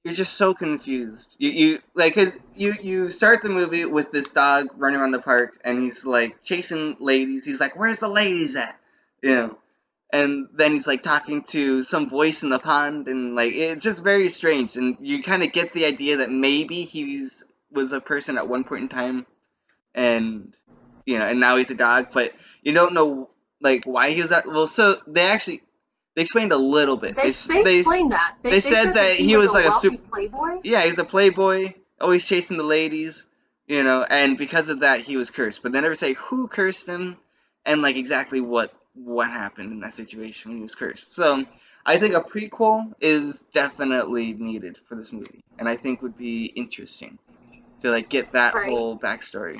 you're just so confused. Cause you start the movie with this dog running around the park and he's like chasing ladies. He's like, "Where's the ladies at?" And then he's like talking to some voice in the pond, and like it's just very strange. And you kind of get the idea that maybe was a person at one point in time, and and now he's a dog, but you don't know like why he was at. Well, so they They explained a little bit. They explained that. They said that he was like a wealthy super playboy. Yeah, he was a playboy, always chasing the ladies, and because of that he was cursed. But they never say who cursed him and like exactly what happened in that situation when he was cursed. So I think a prequel is definitely needed for this movie, and I think would be interesting to like get that Right. whole backstory.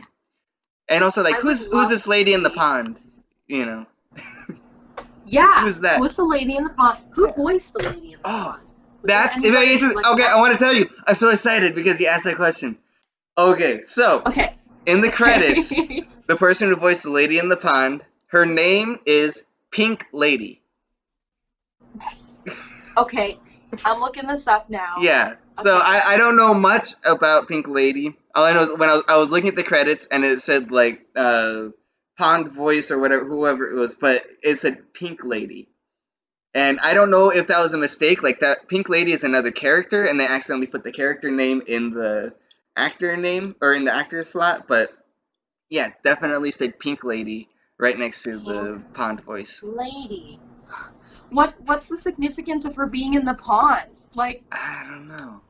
And also like I would who's love this to lady in the see- pond? You know. Yeah. Who's that? Who's the lady in the pond? Who voiced the lady in the Oh, pond? Was there That's anybody, very interesting. like, Okay, I want to tell message? you. I'm so excited because you asked that question. Okay, so Okay. in the credits, the person who voiced the lady in the pond, her name is Pink Lady. Okay. I'm looking this up now. Yeah. So Okay. I don't know much about Pink Lady. All I know is when I was looking at the credits and it said like pond voice or whatever, whoever it was, but it said Pink Lady. And I don't know if that was a mistake. Like that Pink Lady is another character, and they accidentally put the character name in the actor name or in the actor slot. But yeah, definitely said Pink Lady right next to the pond voice. Lady. What's the significance of her being in the pond? Like, I don't know.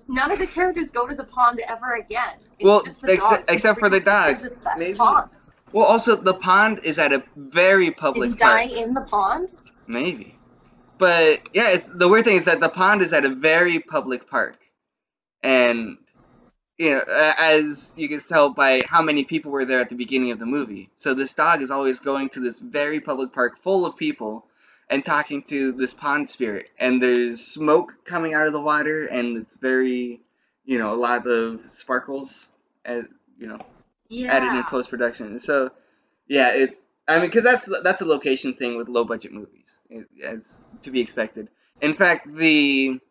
none of the characters go to the pond ever again. It's Well, just the dog. except for the dog. Visit that Maybe. pond. Well, also the pond is at a very Did public he die park. in the pond? Maybe. But yeah, the weird thing is that the pond is at a very public park, and as you can tell by how many people were there at the beginning of the movie. So this dog is always going to this very public park full of people and talking to this pond spirit. And there's smoke coming out of the water, and it's very, a lot of sparkles, added in Yeah. post production. So yeah, because that's a location thing with low budget movies, as to be expected. In fact, the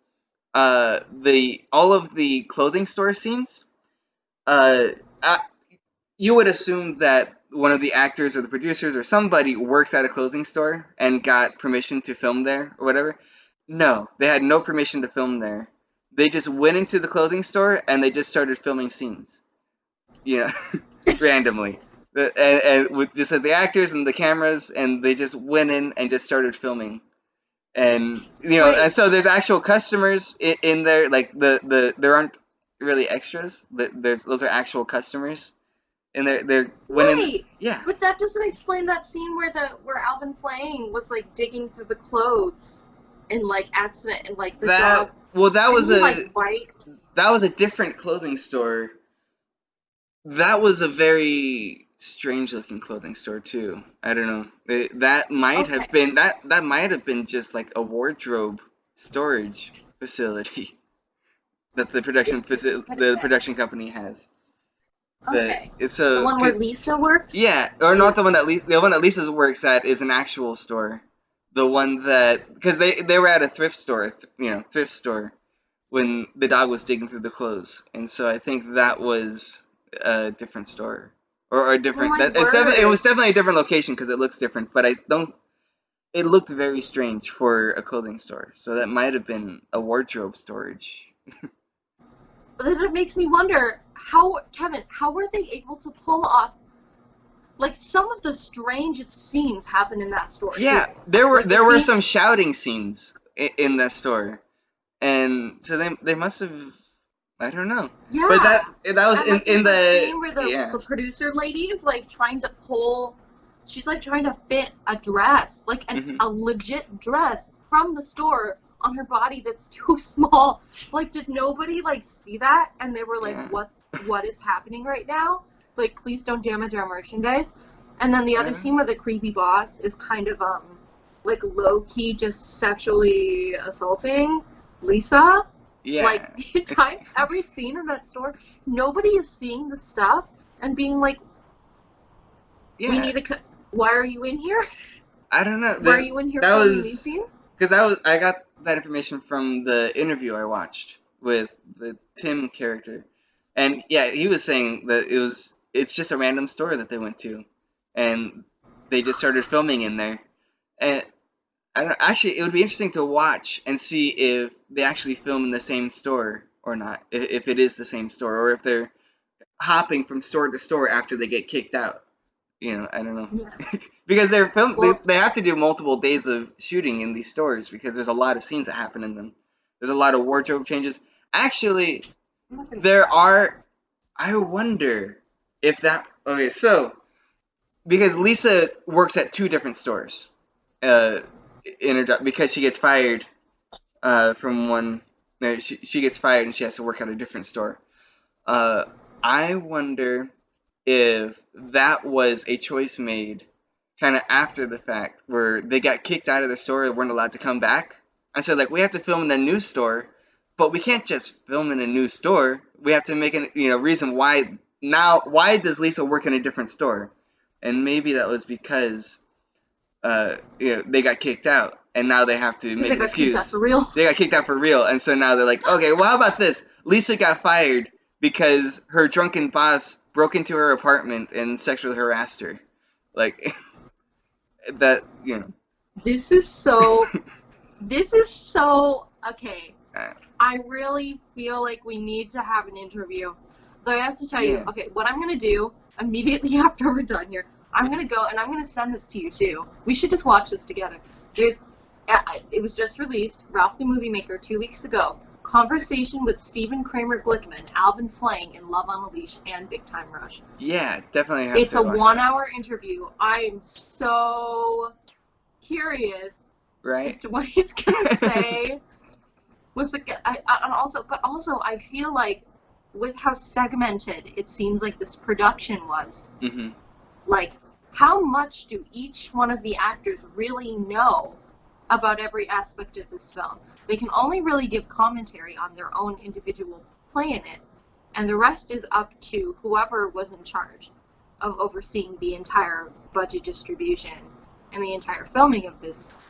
all of the clothing store scenes, uh, you would assume that one of the actors or the producers or somebody works at a clothing store and got permission to film there or whatever. No, they had no permission to film there. They just went into the clothing store and they just started filming scenes, randomly. And with just the actors and the cameras, and they just went in and just started filming. And and so there's actual customers in there. Like there aren't really extras. Those are actual customers, and they're Wait, yeah. but that doesn't explain that scene where Alvin Flang was like digging through the clothes and like accident and like the dog. Well, that was that was a different clothing store. That was a very strange looking clothing store too. I don't know. That might have been that might have been just like a wardrobe storage facility that the production company has. Okay. So the one where Lisa works? Yeah, or not the one that Lisa works at is an actual store. The one that because they were at a thrift store, thrift store when the dog was digging through the clothes, and so I think that was a different store or a different. It was definitely a different location because it looks different, but I don't. It looked very strange for a clothing store, so that might have been a wardrobe storage. But then it makes me wonder Kevin, how were they able to pull off? Like some of the strangest scenes happen in that store. Yeah, there were some shouting scenes in that store. And so they must have, I don't know. Yeah. But that was in the scene where the producer lady is like trying to she's like trying to fit a dress, like a legit dress from the store on her body that's too small. Like, did nobody like see that? And they were like, what is happening right now? Like, please don't damage our merchandise. And then the other scene where the creepy boss is kind of like low key just sexually assaulting Lisa. Yeah. Like the entire every scene in that store, nobody is seeing the stuff and being like, we need to. Why are you in here? I don't know. Why are you in here filming these scenes? Because I got that information from the interview I watched with the Tim character, and yeah, he was saying that it's just a random store that they went to, and they just started filming in there, and actually, it would be interesting to watch and see if they actually film in the same store or not. If it is the same store, or if they're hopping from store to store after they get kicked out. I don't know. Yeah. Because they're filmed, Well- they have to do multiple days of shooting in these stores because there's a lot of scenes that happen in them. There's a lot of wardrobe changes. Actually, I wonder if that. Okay, so because Lisa works at two different stores, in her job because she gets fired from one. No, she gets fired and she has to work at a different store. Uh, I wonder if that was a choice made kind of after the fact where they got kicked out of the store and weren't allowed to come back. I said, like, we have to film in a new store, but we can't just film in a new store. We have to make a reason why does Lisa work in a different store? And maybe that was because they got kicked out and now they have to make an excuse. Kicked out for real. They got kicked out for real, and so now they're like, okay, well, how about this? Lisa got fired because her drunken boss broke into her apartment and sexually harassed her. Like, that, This is so okay. Uh, I really feel like we need to have an interview. Though I have to tell you, Yeah. okay, what I'm gonna do immediately after we're done here, I'm gonna go and I'm gonna send this to you too. We should just watch this together. It was just released, Ralph the Movie Maker, 2 weeks ago. Conversation with Stephen Kramer Glickman, Alvin Flang in Love on a Leash, and Big Time Rush. yeah, definitely have It's to a watch 1 that. hour interview. I'm so curious as Right? to what he's gonna say. Also, I feel like with how segmented it seems like this production was, Mm-hmm. like how much do each one of the actors really know about every aspect of this film? They can only really give commentary on their own individual play in it, and the rest is up to whoever was in charge of overseeing the entire budget distribution and the entire filming of this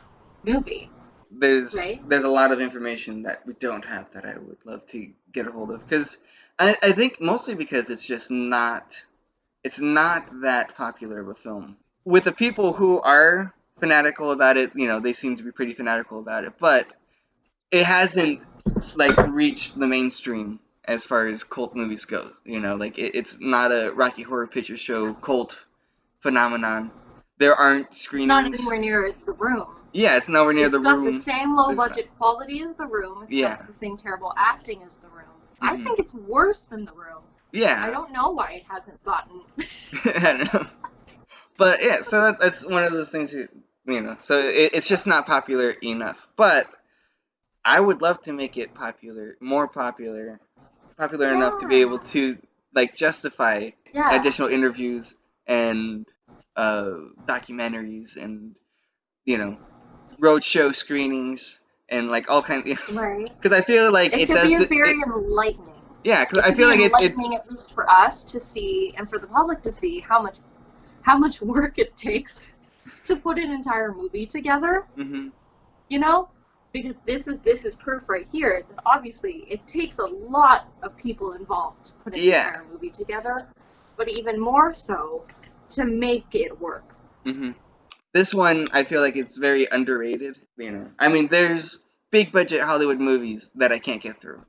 movie. There's Right. a lot of information that we don't have that I would love to get a hold of because I think mostly because it's not that popular of a film. With the people who are fanatical about it, they seem to be pretty fanatical about it, but it hasn't like reached the mainstream as far as cult movies go. It's not a Rocky Horror Picture Show cult phenomenon. There aren't It's not screenings. anywhere near The Room. Yeah, it's nowhere near It's The got Room. the same low It's not- budget quality as The Room. It's Yeah. got the same terrible acting as The Room. I Mhm. think it's worse than The Room. Yeah. I don't know why it hasn't gotten. I don't know. But yeah, so that's one of those things, so it's just not popular enough. But I would love to make it more popular enough to be able to like justify Yeah. additional interviews and documentaries and roadshow screenings and like all kinds. Right. Because I feel like It it could does. be very enlightening. Yeah, because It I could feel be like it. enlightening, at least for us to see, and for the public to see how much work it takes to put an entire movie together. Mm-hmm. Because this is proof right here that obviously it takes a lot of people involved to put an Yeah. entire movie together, but even more so to make it work. Mm-hmm. This one, I feel like it's very underrated. I mean, there's big budget Hollywood movies that I can't get through,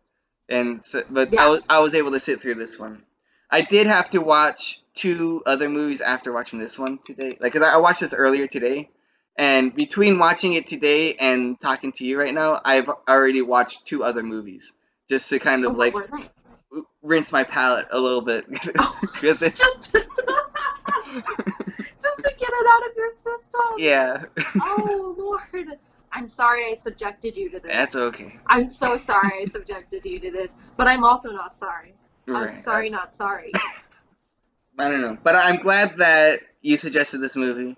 but Yeah. I was able to sit through this one. I did have to watch 2 other movies after watching this one today. Like, 'cause I watched this earlier today, and between watching it today and talking to you right now, I've already watched 2 other movies just to kind of What like were they? rinse my palate a little bit because it's Just to, just to get it out of your system. yeah. Oh Lord, I'm sorry I subjected you to this. That's okay. I'm so sorry I subjected you to this, but I'm also not sorry. I'm Right, sorry, that's- not sorry. I don't know, but I'm glad that you suggested this movie,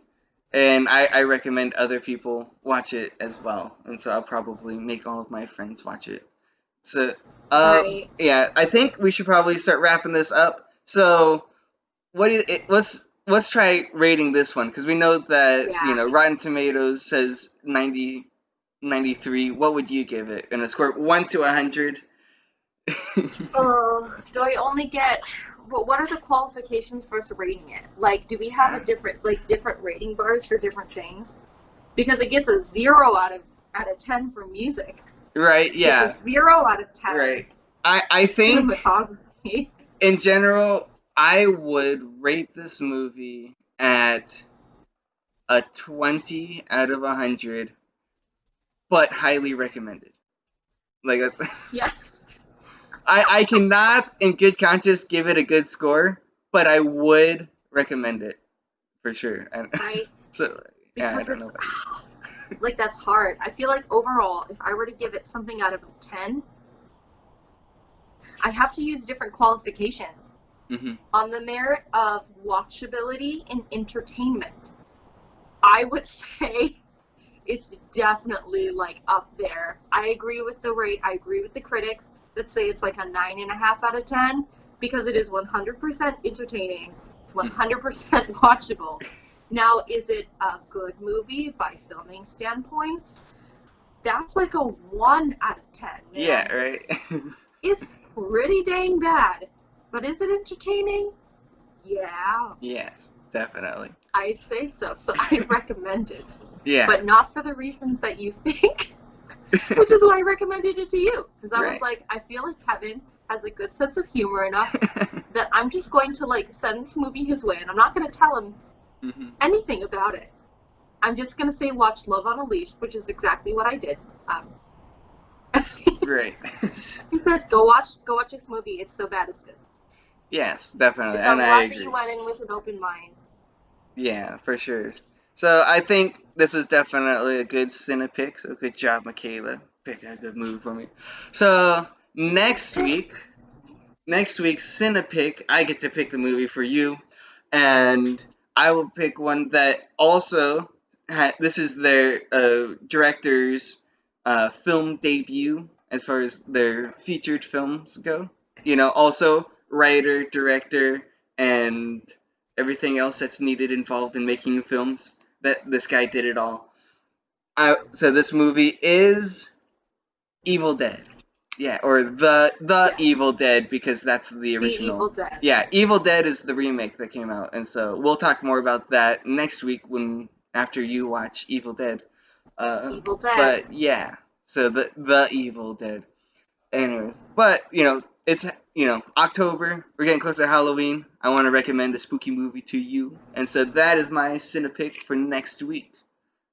and I recommend other people watch it as well, and so I'll probably make all of my friends watch it. So, Right. yeah, I think we should probably start wrapping this up. So, let's try rating this one because we know that Yeah. Rotten Tomatoes says 93. What would you give it in a score 1 to 100? Do I only get? What are the qualifications for us rating it? Like, do we have a different rating bars for different things? Because it gets a 0 out of 10 for music. Right? Yeah. It's a 0 out of 10. Right. I think Cinematography. in general, I would rate this movie at a 20 out of 100, but highly recommended. Like that's Yes. I cannot in good conscience give it a good score, but I would recommend it for sure. And Right? so yeah, I Because don't know it's about like that's hard. I feel like overall, if I were to give it something out of a 10, I have to use different qualifications. you. On the merit of watchability and entertainment, I would say it's definitely like up there. I agree with the rate. I agree with the critics that say it's like a 9.5 out of 10 because it is 100% entertaining. It's 100% watchable. Now, is it a good movie by filming standpoints? That's like a 1 out of 10. Man. Yeah, right. It's pretty dang bad. But is it entertaining? Yeah. Yes, definitely. I'd say so. So I recommend it. Yeah. But not for the reasons that you think, which is why I recommended it to you. Because I was Right. like, I feel like Kevin has a good sense of humor enough that I'm just going to like send this movie his way, and I'm not going to tell him anything about it. I'm just going to say watch Love on a Leash, which is exactly what I did. Right. He said, go watch this movie. It's so bad, it's good. Yes, definitely. So I'm And I glad that agree. you went in with an open mind. Yeah, for sure. So I think this is definitely a good Cine-Pick. So good job, Michaela, picking a good movie for me. So next week's Cine-Pick, I get to pick the movie for you, and I will pick one that also this is their director's film debut as far as their featured films go. You know, also writer, director, and everything else that's needed involved in making films. That this guy did it all. So this movie is Evil Dead. Yeah, or the Yes. Evil Dead because that's the The original. Evil Dead. Yeah, Evil Dead is the remake that came out, and so we'll talk more about that next week when after you watch Evil Dead. Evil Dead. But yeah, so the Evil Dead. Anyways, but it's October. We're getting close to Halloween. I want to recommend a spooky movie to you, and so that is my Cine-Pick for next week.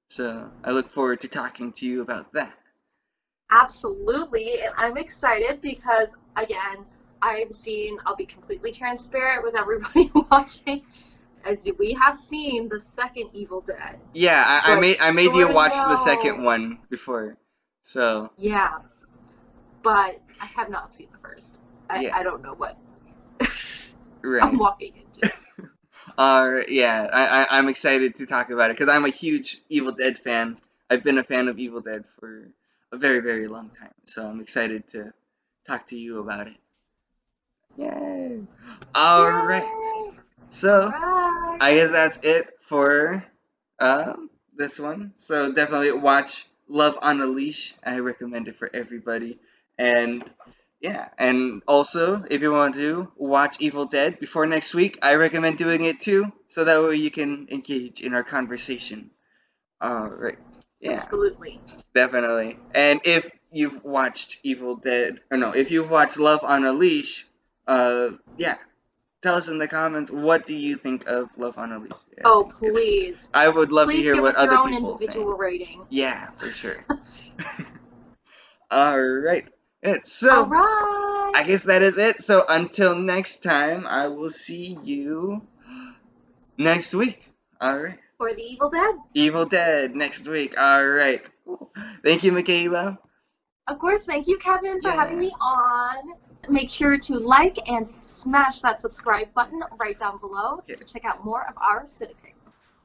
So I look forward to talking to you about that. Absolutely, and I'm excited because, again, I'll be completely transparent with everybody watching, as we have seen the second Evil Dead. Yeah, So I made you sorta watch the know. second one before, so Yeah, but I have not seen the first. Yeah. I don't know what right. I'm walking into. Yeah, I'm excited to talk about it because I'm a huge Evil Dead fan. I've been a fan of Evil Dead for a very, very long time, so I'm excited to talk to you about it. Yay! All right. Yay! So Right. I guess that's it for this one. So definitely watch Love on a Leash. I recommend it for everybody. And yeah, and also if you want to watch Evil Dead before next week, I recommend doing it too, so that way you can engage in our conversation. All right. Yeah, Absolutely. definitely. And if you've watched Evil Dead, or no, if you've watched Love on a Leash, yeah, tell us in the comments, what do you think of Love on a Leash? Yeah, Oh, please. I would love to Please hear give what us your other own people say. individual rating. Yeah, for sure. All right. So All right. I guess that is it. So until next time, I will see you next week. All right. For the Evil Dead. Evil Dead next week. All right. Thank you, Michaela. Of course, thank you, Kevin, for Yeah. having me on. Make sure to like and smash that subscribe button right down below to check out more of our Cine-Picks.